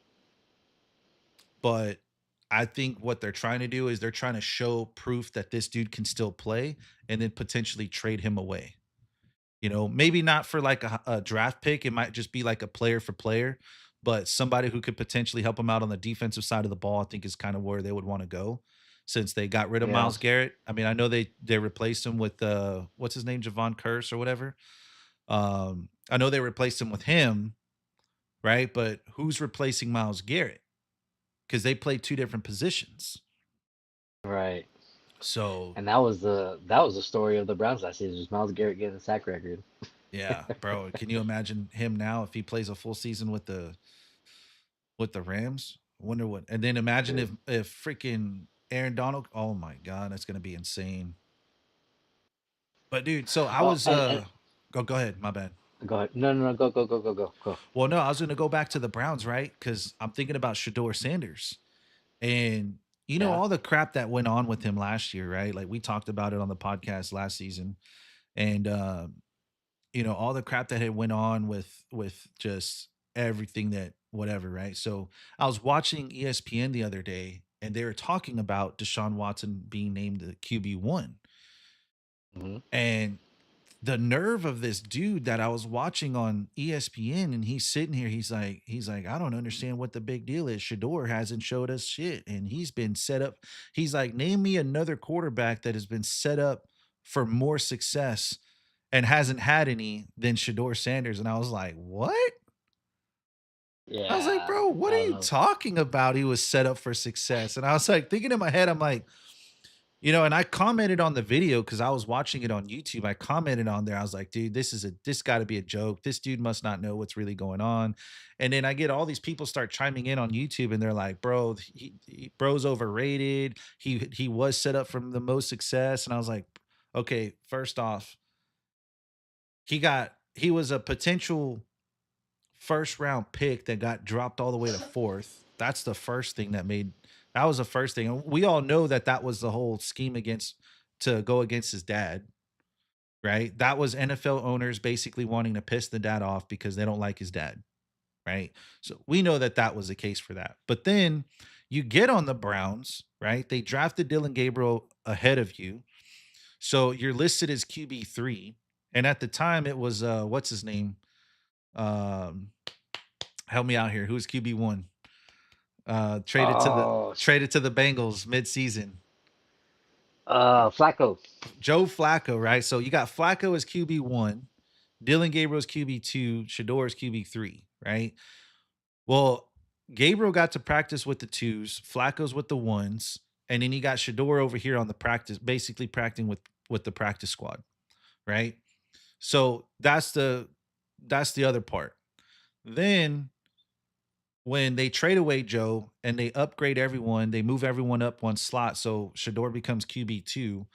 but I think what they're trying to do is they're trying to show proof that this dude can still play and then potentially trade him away. You know, maybe not for like a draft pick. It might just be like a player for player, but somebody who could potentially help him out on the defensive side of the ball, I think is kind of where they would want to go since they got rid of Yeah, Miles Garrett. I mean, I know they replaced him with what's his name, Javon Curse or whatever. I know they replaced him with him, right? But who's replacing Miles Garrett? Because they play two different positions. right. So And that was the story of the Browns last season, just Miles Garrett getting a sack record. yeah, bro, can you imagine him now if he plays a full season with the Rams? I wonder what. And then imagine Dude. if freaking Aaron Donald. Oh my god, that's gonna be insane. But dude, so I Oh, was and go ahead, my bad. go ahead. No, no, no, go. Well, no, I was gonna go back to the Browns, right? Because I'm thinking about Shador Sanders. And you know Yeah. all the crap that went on with him last year, right? Like we talked about it on the podcast last season. And you know, all the crap that had went on with just everything that whatever, right? So I was watching ESPN the other day and they were talking about Deshaun Watson being named the QB1. Hmm. And the nerve of this dude that I was watching on ESPN and he's sitting here, he's like, I don't understand what the big deal is. Shador hasn't showed us shit. And he's been set up. He's like, name me another quarterback that has been set up for more success and hasn't had any than Shador Sanders. And I was like, what? I was like, Yeah. bro, what I are don't you know. talking about? He was set up for success. And I was like, thinking in my head, I'm like, you know, and I commented on the video because I was watching it on YouTube. I commented on there. I was like, dude, this got to be a joke. This dude must not know what's really going on. And then I get all these people start chiming in on YouTube and they're like, bro, bro's overrated. He was set up for the most success. And I was like, okay, first off, he was a potential first round pick that got dropped all the way to fourth. That's the first thing that was the first thing. And we all know that that was the whole scheme against to go against his dad, right? That was NFL owners basically wanting to piss the dad off because they don't like his dad, right? So we know that that was the case for that. But then you get on the Browns, right? They drafted Dylan Gabriel ahead of you. So you're listed as QB3. And at the time it was what's his name? Um help me out here. Who's QB1? Traded to the Oh, traded to the Bengals mid-season. Flacco. Joe Flacco, right? So you got Flacco as QB1, Dylan Gabriel's QB2, Shador's QB3, right? Well, Gabriel got to practice with the twos, Flacco's with the ones, and then you got Shador over here on the practice, basically practicing with the practice squad, right? So that's the other part. Then when they trade away Joe and they upgrade everyone, they move everyone up one slot. So Shador becomes QB2,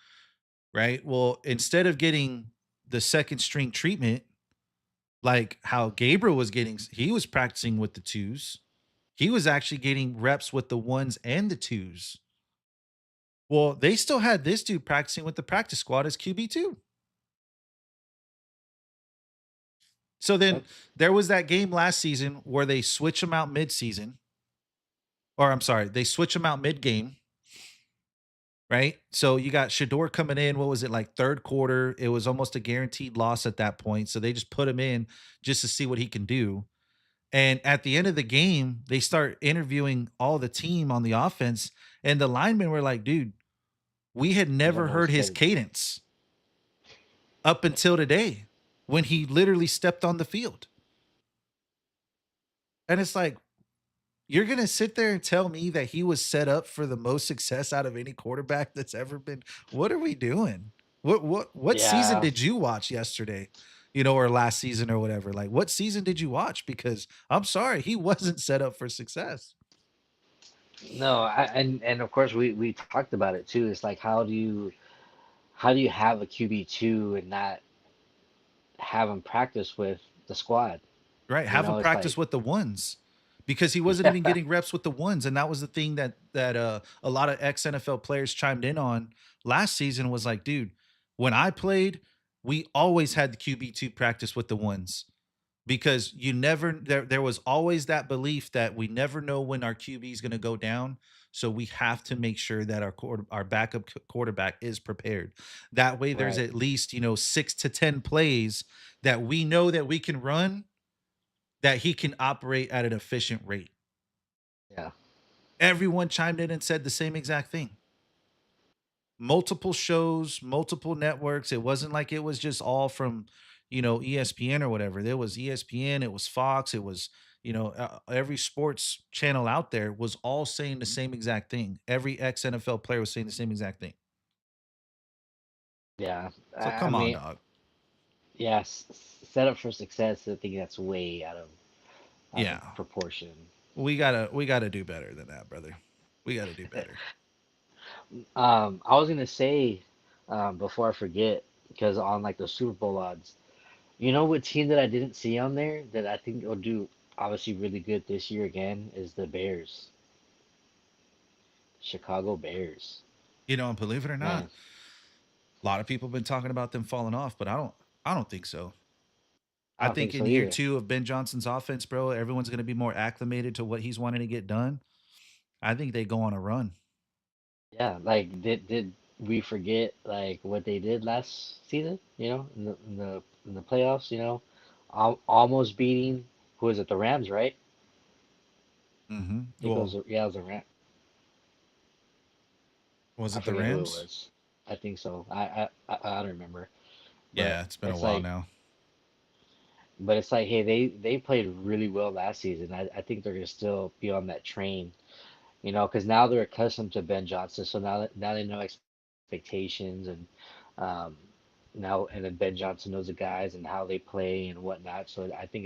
right? Well, instead of getting the second string treatment, like how Gabriel was getting, he was practicing with the twos. He was actually getting reps with the ones and the twos. Well, they still had this dude practicing with the practice squad as QB2. So then That's there was that game last season where they switch him out mid-season, or I'm sorry, they switch him out mid-game, right? So you got Shador coming in. What was it like third quarter? It was almost a guaranteed loss at that point. So they just put him in just to see what he can do. And at the end of the game, they start interviewing all the team on the offense. And the linemen were like, dude, we had you don't never know his heard his cadence. cadence up until today when he literally stepped on the field. And it's like, you're gonna sit there and tell me that he was set up for the most success out of any quarterback that's ever been. What are we doing? What season Yeah. did you watch yesterday? You know, or last season or whatever. Like, what season did you watch? Because I'm sorry, he wasn't set up for success. No, and of course we talked about it too. It's like how do you have a QB2 and not have him practice with the squad? Right. You Have him know, it's practice like with the ones. Because he wasn't even yeah, getting reps with the ones. And that was the thing that a lot of ex NFL players chimed in on last season was like, dude, when I played, we always had the QB2 practice with the ones. because you never there was always that belief that we never know when our QB is going to go down, so we have to make sure that our backup quarterback is prepared. That way there's Right. at least, 6 to 10 plays that we know that we can run, that he can operate at an efficient rate. Yeah. Everyone chimed in and said the same exact thing. Multiple shows, multiple networks. It wasn't like it was just all from, ESPN or whatever. There was ESPN, it was Fox, it was, every sports channel out there was all saying the same exact thing. Every ex NFL player was saying the same exact thing. Yeah. So I come on, mean, dog. yeah, set up for success. I think that's way out of Yeah. proportion. We gotta do better than that, brother. We gotta do better. I was gonna say, before I forget, because on like the Super Bowl odds, you know what team that I didn't see on there that I think will do obviously really good this year again is the Bears, Chicago Bears. And believe it or not, Man, a lot of people have been talking about them falling off, but I don't think so. I I don't think think in so year either. 2 of Ben Johnson's offense, bro, everyone's gonna be more acclimated to what he's wanting to get done. I think they go on a run. Yeah, like did we forget like what they did last season? You know, in the playoffs. You know, almost beating who was it? The Rams, right? Mhm. I think it was Well, yeah, it was the Rams. was I it the forget who it Rams? was. I think so. I don't remember, but Yeah, it's been a it's while like now. hey, they played really well last season. I think they're gonna still be on that train, you know, because now they're accustomed to Ben Johnson, so now they know expectations and um, now and then Ben Johnson knows the guys and how they play and whatnot. So I think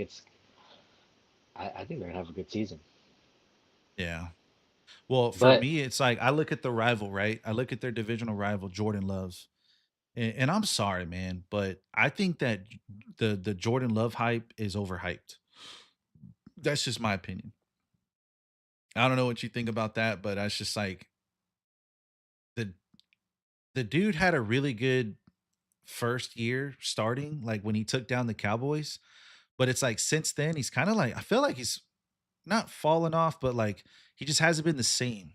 they're gonna have a good season. Yeah. Well, for But me, it's like I look at the rival, right? I look at their divisional rival, Jordan Love's. And I'm sorry, man, but I think that the Jordan Love hype is overhyped. That's just my opinion. I don't know what you think about that, but that's just like the the dude had a really good first year starting, like when he took down the Cowboys. But it's like since then, he's kind of like I feel like he's not fallen off, but like he just hasn't been the same.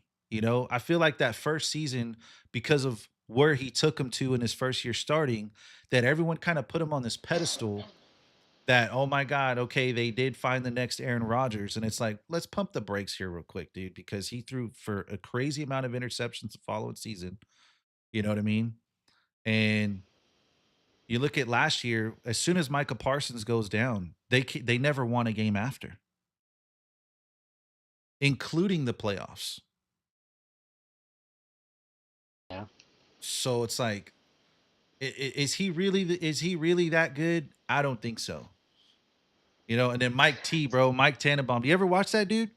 I feel like that first season, because of where he took him to in his first year starting, that everyone kind of put him on this pedestal that, oh my God, okay, they did find the next Aaron Rodgers. And it's like, let's pump the brakes here real quick, dude, because he threw for a crazy amount of interceptions the following season. You know what I mean? And you look at last year, as soon as Micah Parsons goes down, they never won a game after, including the playoffs. yeah, So it's like, is he really that good? I don't think so. And then Mike T, bro, Mike Tannenbaum. You ever watch that dude?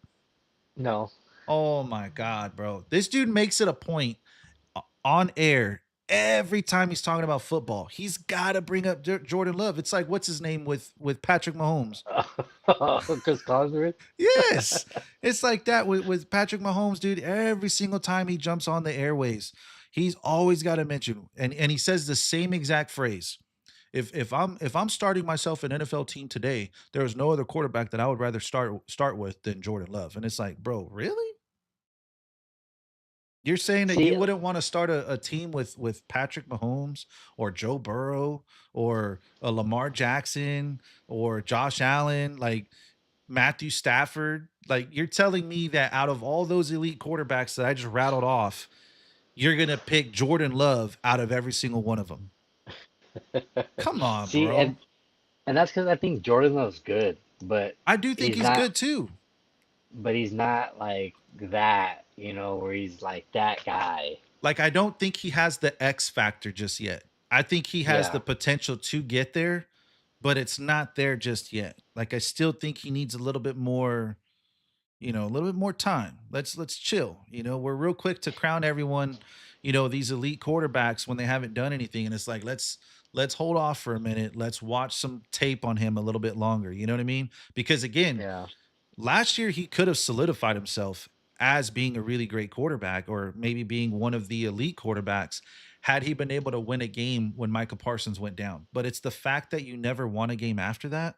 no. Oh my God, bro. This dude makes it a point on air every time he's talking about football. He's got to bring up Jordan Love. It's like what's his name with Patrick Mahomes. Chris Collinsworth. Yes. It's like that with Patrick Mahomes, dude. Every single time he jumps on the airways, he's always got to mention and he says the same exact phrase. If I'm starting myself an NFL team today, there is no other quarterback that I would rather start with than Jordan Love. And it's like, bro, really? You're saying that you See, wouldn't want to start a team with Patrick Mahomes or Joe Burrow or a Lamar Jackson or Josh Allen, like Matthew Stafford? Like you're telling me that out of all those elite quarterbacks that I just rattled off, you're gonna pick Jordan Love out of every single one of them? Come on, see, bro. and that's because I think Jordan Love's good, I do think he's he's not good too. but he's not like that, you know, where he's like that guy. Like I don't think he has the X factor just yet. I think he has the Yeah, potential to get there, but it's not there just yet. Like I still think he needs a little bit more, a little bit more time. Let's chill. We're real quick to crown everyone, these elite quarterbacks when they haven't done anything. And it's like, let's hold off for a minute. Let's watch some tape on him a little bit longer. You know what I mean? Because again, yeah, last year he could have solidified himself as being a really great quarterback or maybe being one of the elite quarterbacks had he been able to win a game when Micah Parsons went down. But it's the fact that you never won a game after that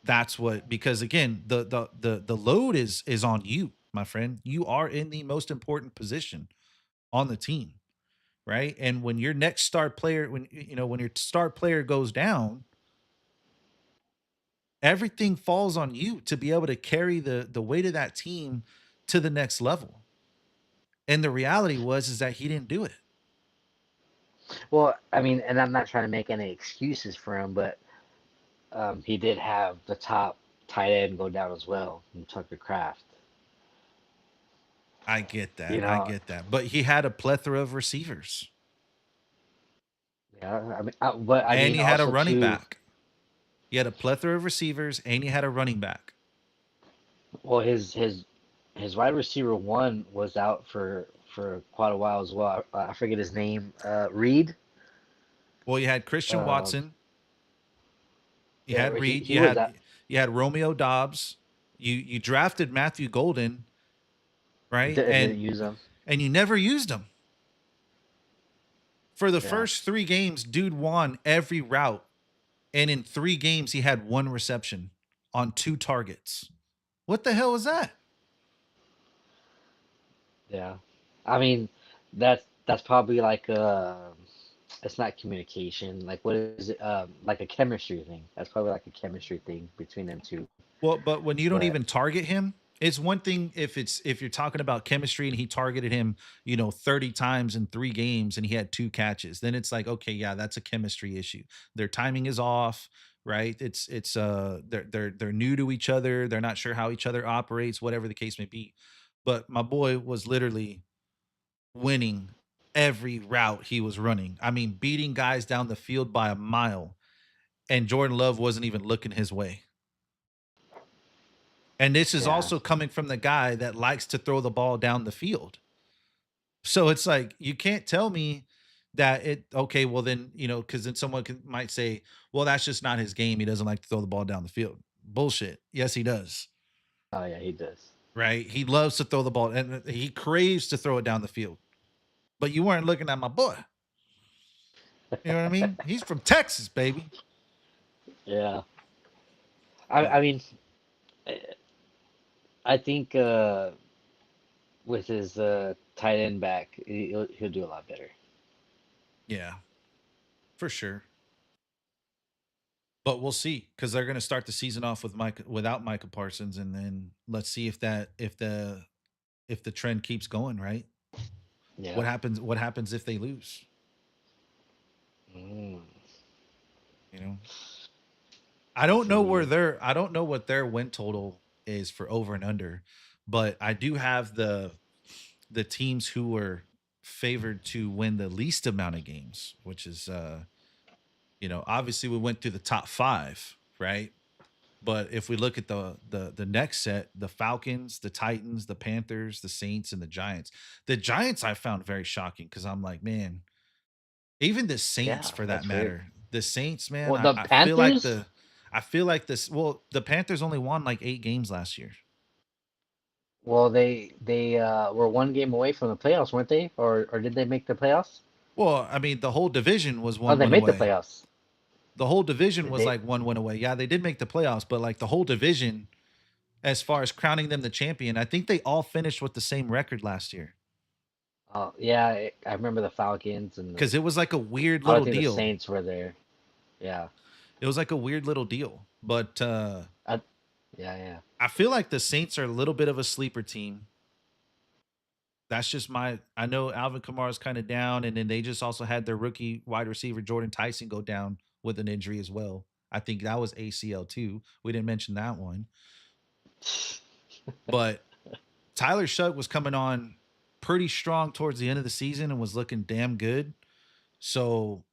That's what, because again, the load is on you, my friend. You are in the most important position on the team, right? And when your next star player, when your star player goes down, everything falls on you to be able to carry the weight of that team to the next level. And the reality was is that he didn't do it. Well, I mean, and I'm not trying to make any excuses for him, but he did have the top tight end go down as well, in Tucker Kraft. I get You that. I know, get that. But he had a plethora of receivers yeah. I mean, but I and mean he had a also running too. back. He had a plethora of receivers and he had a running back. Well, his wide receiver one was out for quite a while as well. I forget his name. Reed. Well, you had Christian Uh, Watson, you yeah, had Reed, he was out. you had Romeo Dobbs, you drafted Matthew Golden, right? Didn't use him. And you never used him. For the Yeah. first 3 games, dude won every route, and in 3 games he had 1 reception on 2 targets. What the hell was that? Yeah. I mean, that's probably like it's not communication. Like what is it? Like a chemistry thing. That's probably like a chemistry thing between them two. Well, but when you don't But even target him, it's one thing if you're talking about chemistry and he targeted him, 30 times in 3 games and he had 2 catches. Then it's like, okay, yeah, that's a chemistry issue. Their timing is off, right? They're new to each other. They're not sure how each other operates, whatever the case may be. But my boy was literally winning every route he was running. I mean, beating guys down the field by a mile, and Jordan Love wasn't even looking his way. And this is yeah. also coming from the guy that likes to throw the ball down the field. So it's like you can't tell me that it okay, well then, because then someone might say, well, that's just not his game. He doesn't like to throw the ball down the field. Bullshit. Yes, he does. Oh yeah, he does. Right. He loves to throw the ball and he craves to throw it down the field. But you weren't looking at my boy. You know what I mean? He's from Texas, baby. Yeah. But I mean, I I think with his tight end back, he'll do a lot better. yeah, for sure. But we'll see because they're going to start the season off without Micah Parsons, and then let's see if the trend keeps going. Right? Yeah. What happens if they lose? Mm. You know, I don't know See. I don't know what their win total is for over and under, but I do have the teams who were favored to win the least amount of games, which is obviously we went through the top 5, right? But if we look at the next set, the Falcons, the Titans, the Panthers, the Saints, and the Giants I found very shocking because I'm like, man, even the Saints Yeah, for that that's weird. matter, the Saints, man, Well, I, the I feel like Panthers. the I feel like this. Well, the Panthers only won like 8 games last year. Well, they were one game away from the playoffs, weren't they? Or did they make the playoffs? Well, I mean, the whole division was Oh, one they win made the away. playoffs. The whole division Did was they? like one win away. Yeah, they did make the playoffs, but like the whole division, as far as crowning them the champion, I think they all finished with the same record last year. Oh, yeah, I remember the Falcons and Because it was like a weird I little think the deal. Saints were there. Yeah. It was like a weird little deal. But I, yeah, yeah. I feel like the Saints are a little bit of a sleeper team. That's just I know Alvin Kamara's kind of down, and then they just also had their rookie wide receiver Jordan Tyson go down with an injury as well. I think that was ACL too. We didn't mention that one. But Tyler Shuck was coming on pretty strong towards the end of the season and was looking damn good. So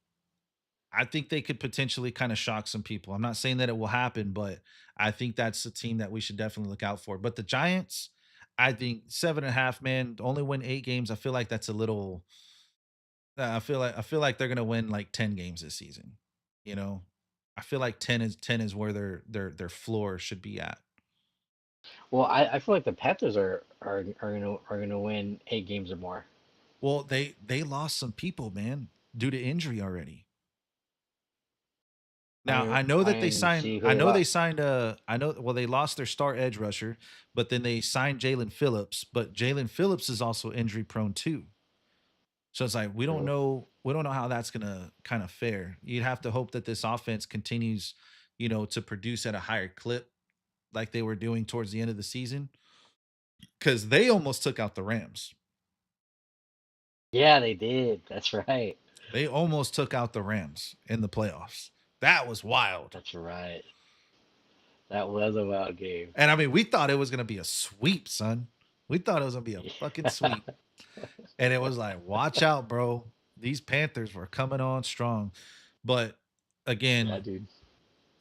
I think they could potentially kind of shock some people. I'm not saying that it will happen, but I think that's a team that we should definitely look out for. But the Giants, I think 7.5, man, only win 8 games. I feel like that's a little. I feel like they're gonna win like 10 games this season. You know, I feel like ten is where their floor should be at. Well, I feel like the Panthers are gonna win 8 games or more. Well, they lost some people, man, due to injury already. Now I know that they trying to signed. see who I they know they lost. signed. I know. Well, they lost their star edge rusher, but then they signed Jalen Phillips. But Jalen Phillips is also injury prone too. So it's like we don't True. know. We don't know how that's gonna kind of fare. You'd have to hope that this offense continues, to produce at a higher clip, like they were doing towards the end of the season, because they almost took out the Rams. Yeah, they did. That's right. They almost took out the Rams in the playoffs. That was wild. That's right. That was a wild game. And I mean, we thought it was gonna be a sweep, son. We thought it was gonna be a fucking Yeah, sweep. And it was like, watch out, bro. These Panthers were coming on strong. But yeah, again, dude.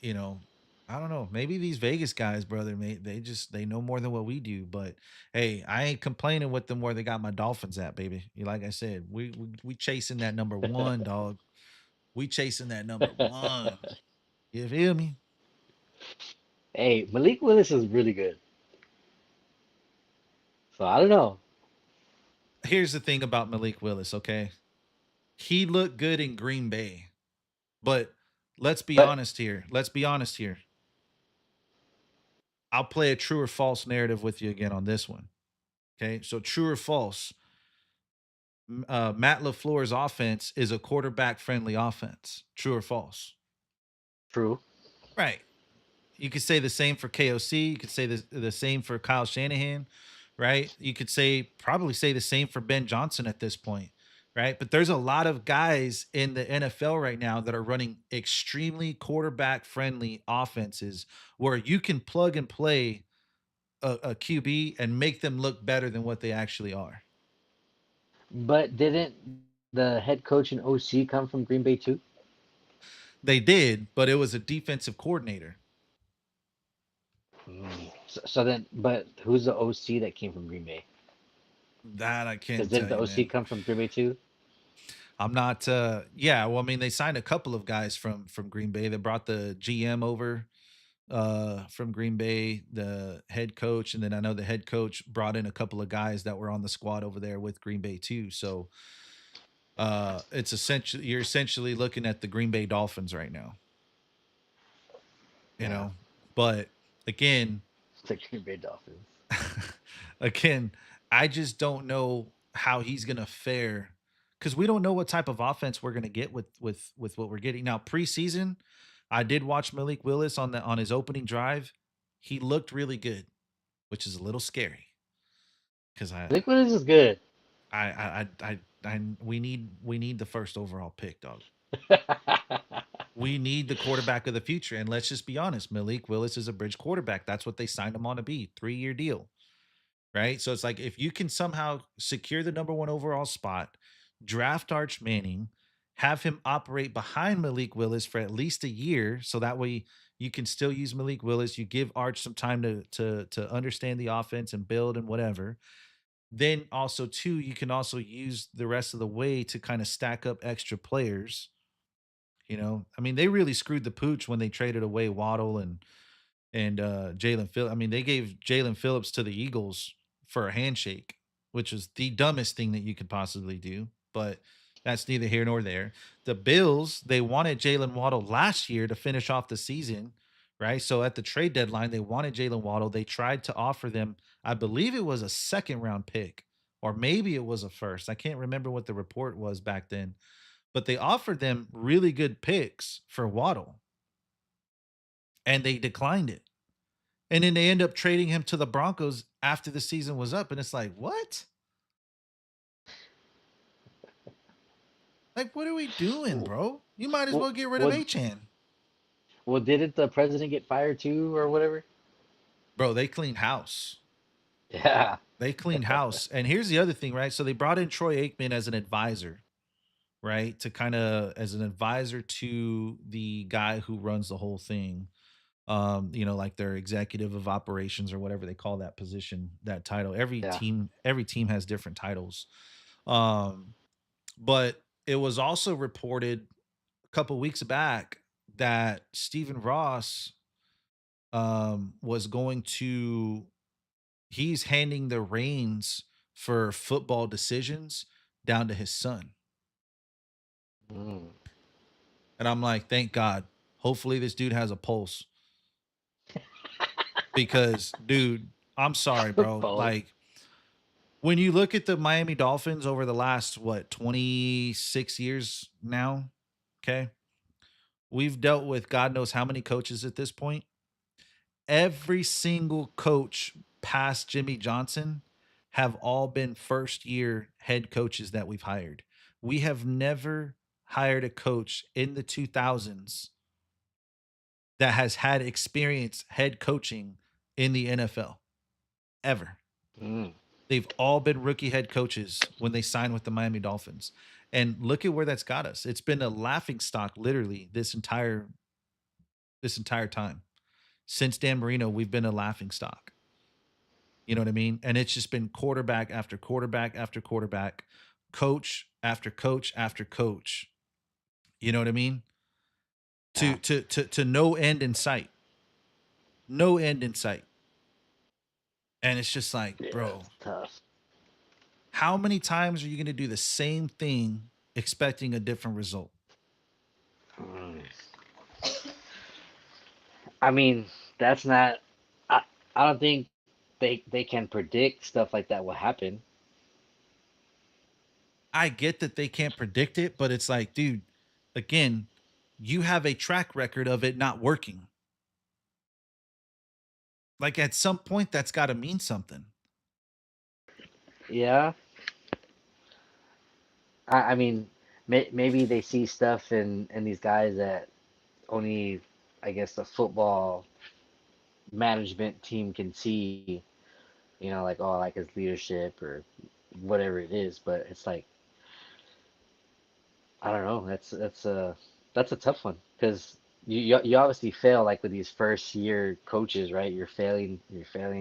you know, I don't know. Maybe these Vegas guys, brother, they know more than what we do. But hey, I ain't complaining with them where they got my Dolphins at, baby. Like I said, we chasing that number one, dog. We chasing that number one. You feel me? Hey, Malik Willis is really good. So I don't know. Here's the thing about Malik Willis, okay? He looked good in Green Bay. But let's be But honest here. Let's be honest here. I'll play a true or false narrative with you again on this one. Okay. So, true or false, Matt LaFleur's offense is a quarterback friendly offense. True or false? true. Right. You could say the same for KOC. You could say the same for Kyle Shanahan, right? You could probably say the same for Ben Johnson at this point, right? But there's a lot of guys in the NFL right now that are running extremely quarterback offenses where you can plug and play a QB and make them look better than what they actually are. But didn't the head coach and OC come from Green Bay too? They did, but it was a defensive coordinator. So then, but who's the OC that came from Green Bay? That I Because can't didn't tell the you, OC man. come from Green Bay too? I'm not yeah, well, I mean, they signed a couple of guys from Green Bay. They brought the GM over from Green Bay, the head coach, and then I know the head coach brought in a couple of guys that were on the squad over there with Green Bay too. So it's essentially you're essentially looking at the Green Bay Dolphins right now, you Yeah, know. But again, the Green Bay Dolphins. again, I just don't know how he's gonna fare because we don't know what type of offense we're gonna get with what we're getting now. Preseason, I did watch Malik Willis on his opening drive. He looked really good, which is a little scary because Malik Willis is good. we need the first overall pick, dog. We need the quarterback of the future, and let's just be honest, Malik Willis is a bridge quarterback. That's what they signed him on to be, 3-year deal. Right? So it's like if you can somehow secure the number one overall spot, draft Arch Manning, have him operate behind Malik Willis for at least a year, so that way you can still use Malik Willis. You give Arch some time to understand the offense and build and whatever. Then also too, you can also use the rest of the way to kind of stack up extra players. I mean, they really screwed the pooch when they traded away Waddle and Jalen Phillips. I mean, they gave Jalen Phillips to the Eagles for a handshake, which was the dumbest thing that you could possibly do. But that's neither here nor there. The Bills, they wanted Jalen Waddle last year to finish off the season, right? So at the trade deadline, they wanted Jalen Waddle. They tried to offer them, I believe it was a second round pick, or maybe it was a first. I can't remember what the report was back then, but they offered them really good picks for Waddle and they declined it. And then they end up trading him to the Broncos after the season was up. And it's like, what? Like, what are we doing, bro? You might as Well, well get rid of well, Achan. well, didn't the president get fired too, or whatever? Bro, they cleaned house. Yeah, They cleaned house. And here's the other thing, right? So they brought in Troy Aikman as an advisor, right? To kind of as an advisor to the guy who runs the whole thing. Like their executive of operations or whatever they call that position, that title. yeah. Every team has different titles. Um, but it was also reported a couple weeks back that Stephen Ross was going to he's handing the reins for football decisions down to his son. Mm. And I'm like, thank God. Hopefully this dude has a pulse because dude, I'm sorry, bro. Both. Like when you look at the Miami Dolphins over the last what 26 years now, okay? We've dealt with God knows how many coaches at this point. Every single coach past Jimmy Johnson have all been first year head coaches that we've hired. We have never hired a coach in the 2000s that has had experience head coaching in the NFL ever. Mm, They've all been rookie head coaches when they signed with the Miami Dolphins. And look at where that's got us. It's been a laughing stock literally this entire time. Since Dan Marino, we've been a laughing stock. You know what I mean? And it's just been quarterback after quarterback after quarterback, coach after coach after coach. You know what I mean? To yeah. no end in sight. No end in sight. And it's just like, Yeah, bro, it's tough. how many times are you going to do the same thing expecting a different result? Mm. I mean, that's not. I I don't think they can predict stuff like that will happen. I get that they can't predict it, but it's like, dude, again, you have a track record of it not working. Like at some point, that's got to mean something. Yeah. I mean, maybe they see stuff in these guys that only, I guess, the football management team can see. Like, oh, I like his leadership or whatever it is. But it's like, I don't know. That's a tough one because you obviously fail like with these first year coaches, right? You're failing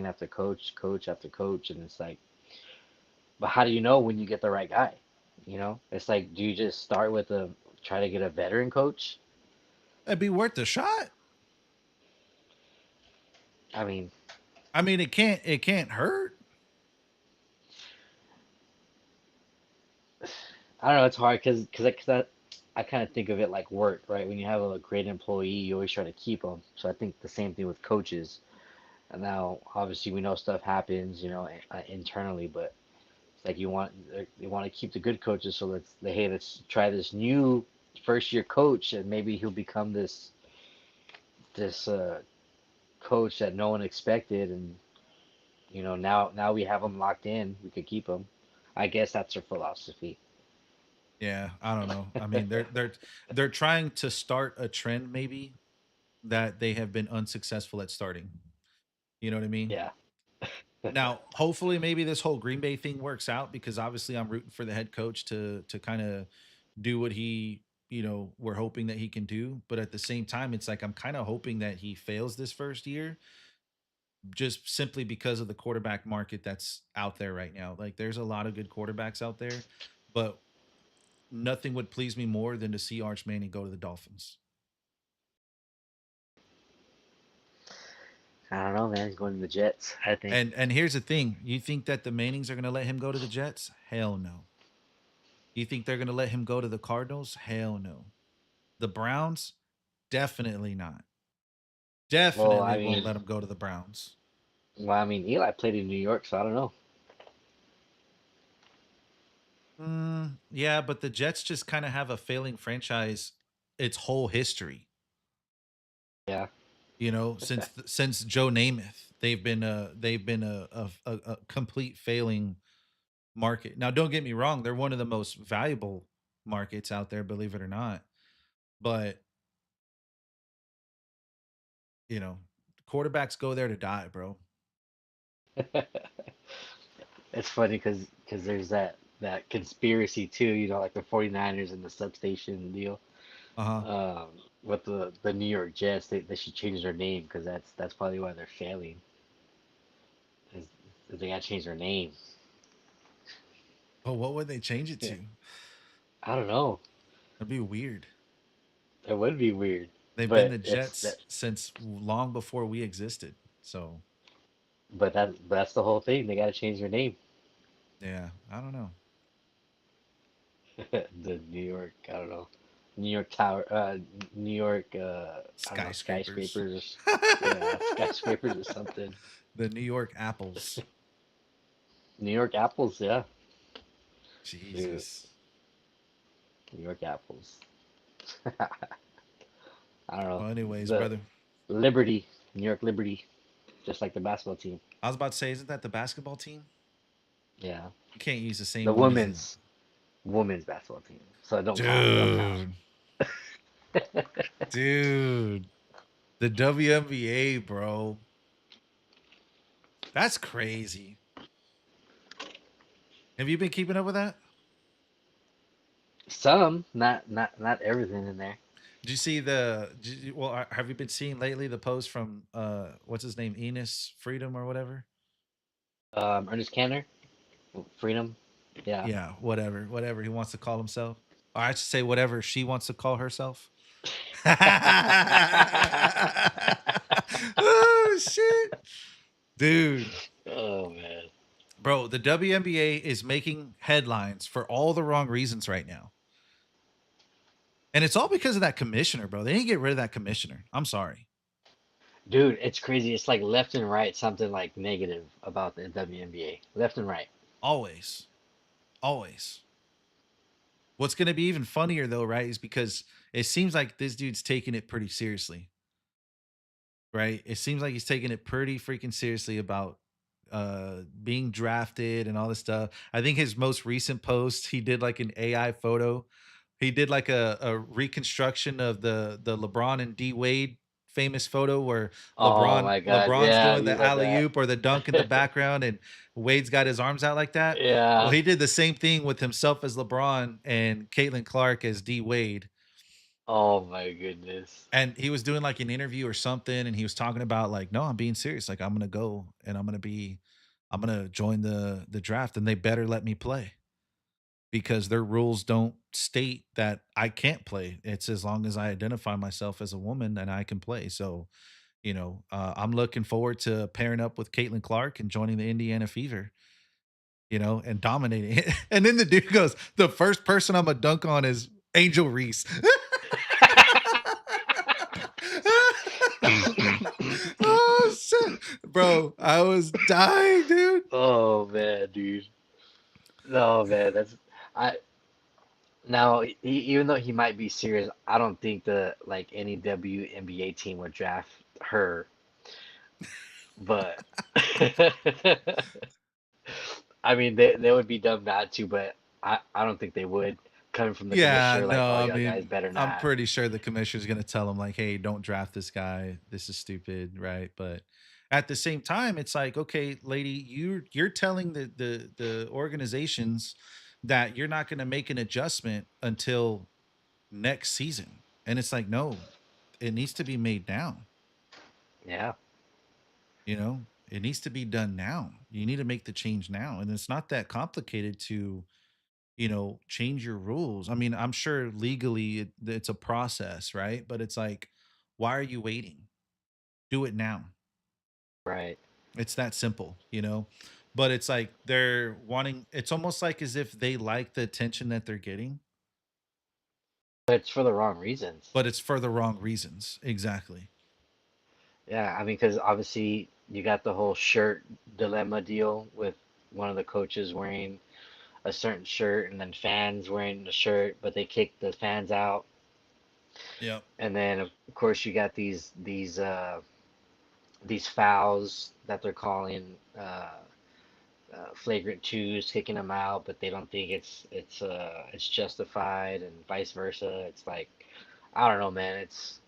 after coach after coach, and it's like, but how do you know when you get the right guy? It's like, do you just start with try to get a veteran coach? It'd be worth a shot. I mean, I mean, it can't hurt. I don't know. It's hard because I kind of think of it like work, right? When you have a great employee, you always try to keep them. So I think the same thing with coaches. And now, obviously, we know stuff happens, internally, but it's like you want to keep the good coaches. So let's try this new first year coach, and maybe he'll become this coach that no one expected, and now we have him locked in. We could keep him. I guess that's their philosophy. Yeah, I don't know. I mean, they're trying to start a trend maybe that they have been unsuccessful at starting. You know what I mean? Yeah. Now, hopefully, maybe this whole Green Bay thing works out because obviously I'm rooting for the head coach to kind of do what he we're hoping that he can do. But at the same time, it's like I'm kind of hoping that he fails this first year just simply because of the quarterback market that's out there right now. Like there's a lot of good quarterbacks out there, but nothing would please me more than to see Arch Manning go to the Dolphins. I don't know, man. He's going to the Jets, I think. And here's the thing: you think that the Mannings are going to let him go to the Jets? Hell no. You think they're going to let him go to the Cardinals? Hell no. The Browns? Definitely not. Well, Definitely I won't mean, let him go to the Browns. Eli played in New York, so I don't know. Yeah, but the Jets just kind of have a failing franchise its whole history. Yeah. Since Joe Namath, they've been a complete failing market. Now, don't get me wrong; they're one of the most valuable markets out there, believe it or not. But you know, quarterbacks go there to die, bro. It's funny because there's that conspiracy too, like the 49ers and the substation deal. Uh huh. Um, with the New York Jets, they should change their name because that's probably why they're failing. Is they gotta change their name. Oh, what would they change it Yeah. to? I don't know. That'd be weird. It would be weird, They've been but the it's Jets that. since long before we existed. So But that's the whole thing. They gotta change their name. yeah, I don't know. The New York, I don't know. New York Tower, New York, I don't know, Skyscrapers. skyscrapers. Yeah, skyscrapers or something. The New York apples. New York apples, yeah, dude. Jesus. New York apples. I don't know. Well, anyways, The brother, Liberty, New York Liberty, just like the basketball team. I was about to say, isn't that the basketball team? Yeah, You can't use the the same one as the women's basketball team. So don't count. Don't count. dude, dude. The WNBA, bro. That's crazy. Have you been keeping up with that? Some, not everything in there. Did you see well, have you been seeing lately the post from what's his name, Enos Freedom or whatever? Ernest Canner, Freedom. Yeah. Yeah, whatever he wants to call himself. Or I should say whatever she wants to call herself. Oh shit. Dude, Oh man. bro, the WNBA is making headlines for all the wrong reasons right now. And it's all because of that commissioner, bro. They didn't get rid of that commissioner. I'm sorry. Dude, it's crazy. It's like left and right, something like negative about the WNBA. Left and right. Always. Always. What's going to be even funnier though, right, is because it seems like this dude's taking it pretty seriously, right? It seems like he's taking it pretty freaking seriously about being drafted and all this stuff. I think his most recent post, he did like an AI photo. He did like a reconstruction of the LeBron and D Wade famous photo where Oh my God. LeBron's Yeah, doing you the love alley that. oop or the dunk in the background and Wade's got his arms out like that. Well, Yeah. he did the same thing with himself as LeBron and Caitlin Clark as D Wade. Oh my goodness. And he was doing like an interview or something, and he was talking about like, no, I'm being serious. Like I'm gonna go and I'm gonna join the draft, and they better let me play because their rules don't state that I can't play. It's as long as I identify myself as a woman and I can play. So, I'm looking forward to pairing up with Caitlin Clark and joining the Indiana Fever, and dominating it. And then the dude goes, the first person I'm gonna dunk on is Angel Reese. Oh shit, bro! I was dying, dude. Oh man, dude. No man, that's I now even though he might be serious, I don't think the like any WNBA team would draft her. But I mean, they would be dumb not to, but I don't think they would. Coming from the Yeah, commissioner, like, no, oh, I y'all guys mean, better I'm not. pretty sure the commissioner's gonna tell him like, "Hey, don't draft this guy. This is stupid," right? But at the same time, it's like, okay, lady, you're telling the organizations that you're not gonna make an adjustment until next season, and it's like, no, it needs to be made now. Yeah, It needs to be done now. You need to make the change now, and it's not that complicated to change your rules. I mean, I'm sure legally it's a process, right? But it's like, why are you waiting? Do it now. right. It's that simple. But it's like they're wanting, it's almost like as if they like the attention that they're getting, But it's for the wrong reasons. but it's for the wrong reasons. Exactly. Yeah, I mean, because obviously you got the whole shirt dilemma deal with one of the coaches wearing a certain shirt and then fans wearing the shirt, but they kicked the fans out. Yep. And then of course you got these fouls that they're calling flagrant twos, kicking them out, but they don't think it's justified, and vice versa. It's like I don't know, man. It's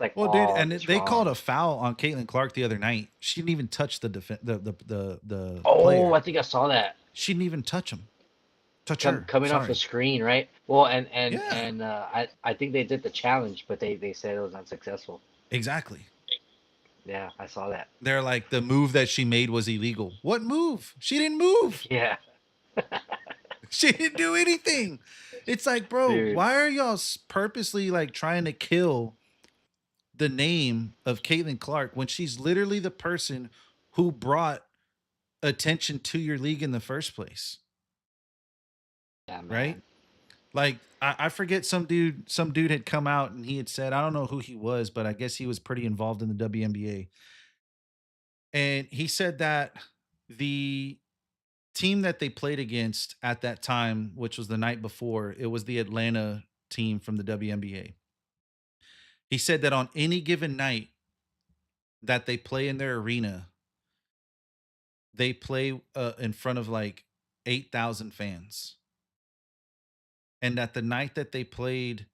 like Well, dude, all and just they called wrong. a foul on Caitlin Clark the other night. She didn't even touch the Oh, player. I think I saw that She didn't even touch him. Touch her. coming off the Sorry. screen, right? Well, Yeah. I think they did the challenge, but they said it was unsuccessful. Exactly. Yeah, I saw that. They're like the move that she made was illegal. What move? She didn't move. Yeah, She didn't do anything. It's like, bro, dude. why are y'all purposely like trying to kill the name of Caitlin Clark when she's literally the person who brought attention to your league in the first place, Yeah, right? man. Like I forget some dude had come out and he had said, I don't know who he was, but I guess he was pretty involved in the WNBA. And he said that the team that they played against at that time, which was the night before, it was the Atlanta team from the WNBA. He said that on any given night that they play in their arena, they play in front of like 8,000 fans. And that the night that they played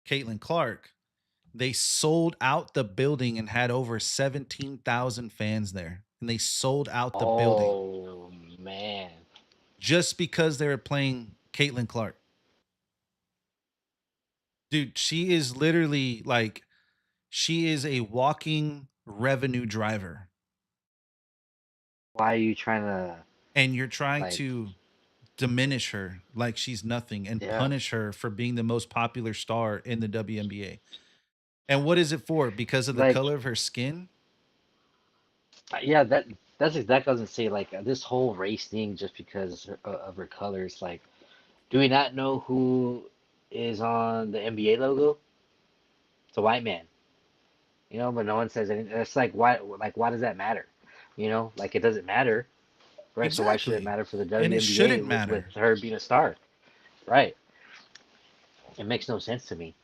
Caitlin Clark, they sold out the building and had over 17,000 fans there. And they sold out the building Oh man. just because they were playing Caitlin Clark. Dude, she is literally like, she is a walking revenue driver. Why are you trying to And you're trying like to diminish her like she's nothing and yeah. punish her for being the most popular star in the WNBA. And what is it for? Because of the Like color of her skin? yeah, that's exactly what I was gonna say. Like this whole race thing, just because of her colors. Like, do we not know who is on the NBA logo? It's a white man, you know, but no one says anything. It's like why does that matter? You know, like it doesn't matter, right? So why should it Exactly. matter for the And it WNBA shouldn't with matter. her being a star, right? It makes no sense to me.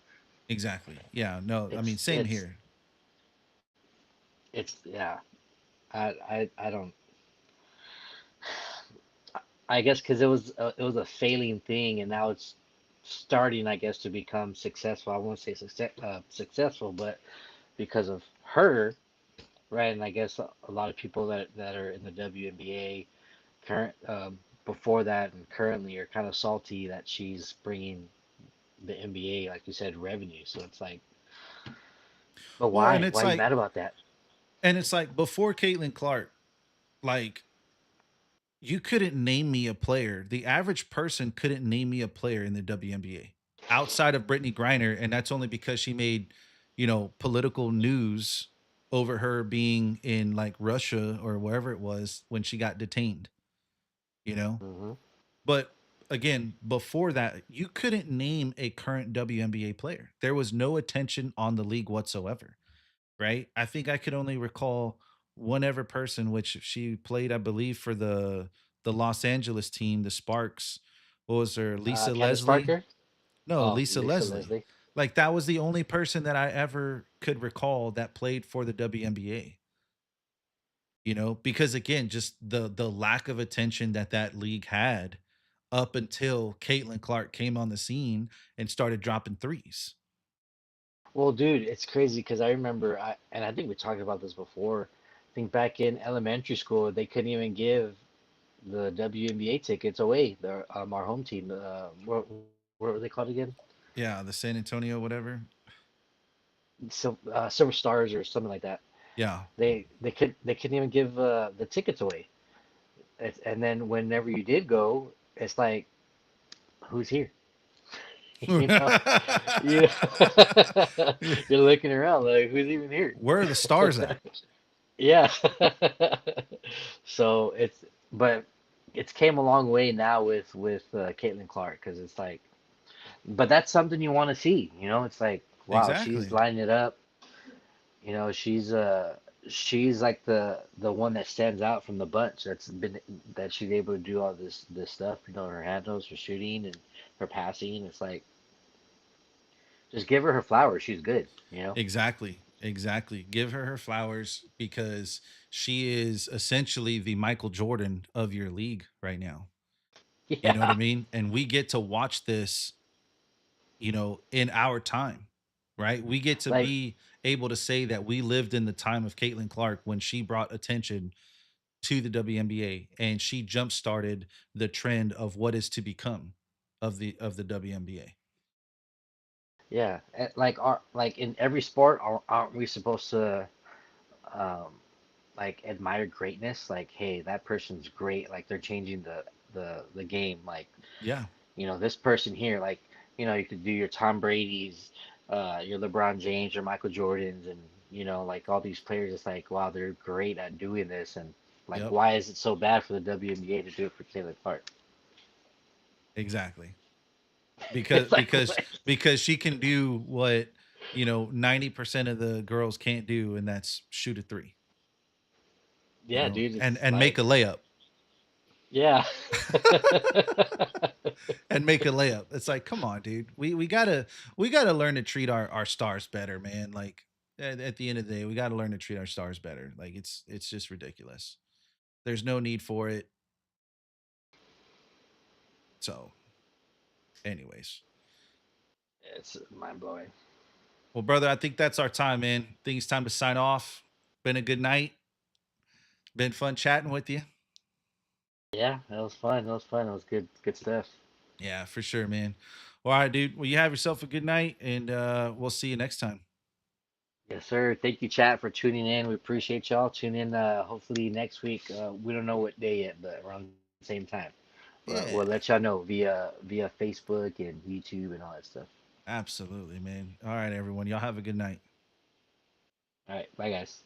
Exactly. Yeah. No, I mean, It's same it's here. it's yeah. I don't. I guess because it was a failing thing, and now it's starting, I guess, to become successful. I won't say successful, but because of her, right? And I guess a lot of people that are in the WNBA current before that and currently are kind of salty that she's bringing the NBA, like you said, revenue. So it's like, but Well, and why? Why are you mad about that? it's like before Caitlin Clark, like you couldn't name me a player. The average person couldn't name me a player in the WNBA outside of Brittany Griner, and that's only because she made, political news over her being in like Russia or wherever it was when she got detained, you know? Hmm. But again, before that, you couldn't name a current WNBA player. There was no attention on the league whatsoever, right? I think I could only recall one ever person, which she played, I believe, for the Los Angeles team, the Sparks. What was her? Lisa Candace Leslie? Parker? No, Oh, Lisa Lisa Leslie. Leslie. Like that was the only person that I ever could recall that played for the WNBA. Because again, just the lack of attention that that league had up until Caitlin Clark came on the scene and started dropping threes. Well, dude, it's crazy because I remember, and I think we talked about this before. I think back in elementary school, they couldn't even give the WNBA tickets away. Our home team, what were they called again? Yeah, the San Antonio, whatever. Silver Stars or something like that. Yeah. They couldn't even give the tickets away. And then whenever you did go, it's like, who's here? You know, you you're looking around like, who's even here? Where are the stars at? Yeah. So but it's came a long way now with Caitlin Clark because it's like, but that's something you want to see, you know? It's like, wow, she's Exactly. lining it up. You know, she's like the one that stands out from the bunch that she's able to do all this stuff, you know, her handles, her shooting and her passing. It's like just give her flowers. She's good, you know? Exactly. Exactly. Give her her flowers because she is essentially the Michael Jordan of your league right now. You know what I Yeah. mean? And we get to watch this, in our time, right? We get to Like be able to say that we lived in the time of Caitlin Clark when she brought attention to the WNBA and she jump started the trend of what is to become of the WNBA. yeah, like in every sport, aren't we supposed to um like admire greatness? Like, hey, that person's great. Like they're changing the game. Like, Yeah. you know, this person here, like, you know, you could do your Tom Brady's, your LeBron James, or Michael Jordan's, and you know, like all these players. It's like, wow, they're great at doing this, and like, Yep. why is it so bad for the WNBA to do it for Caitlin Clark? Exactly. because It's like, because what? because she can do what 90% of the girls can't do, and that's shoot a three, Yeah, dude, and it's and make like, a layup. yeah. And make a layup. It's like, come on, dude. We gotta learn to treat our stars better, man. Like at the end of the day, we gotta learn to treat our stars better. Like it's just ridiculous. There's no need for it. So, anyways. It's mind blowing. Well, brother, I think that's our time, man. I think it's time to sign off. Been a good night. Been fun chatting with you. Yeah, that was fun. That was fun. It was good stuff. Yeah, for sure, man. All right, dude. Well, you have yourself a good night, and we'll see you next time. Yes, sir. Thank you, chat, for tuning in. We appreciate y'all. Tune in hopefully next week. We don't know what day yet, but around the same time. But Yeah, we'll let y'all know via Facebook and YouTube and all that stuff. absolutely, man. All right, everyone. Y'all have a good night. All right, bye guys.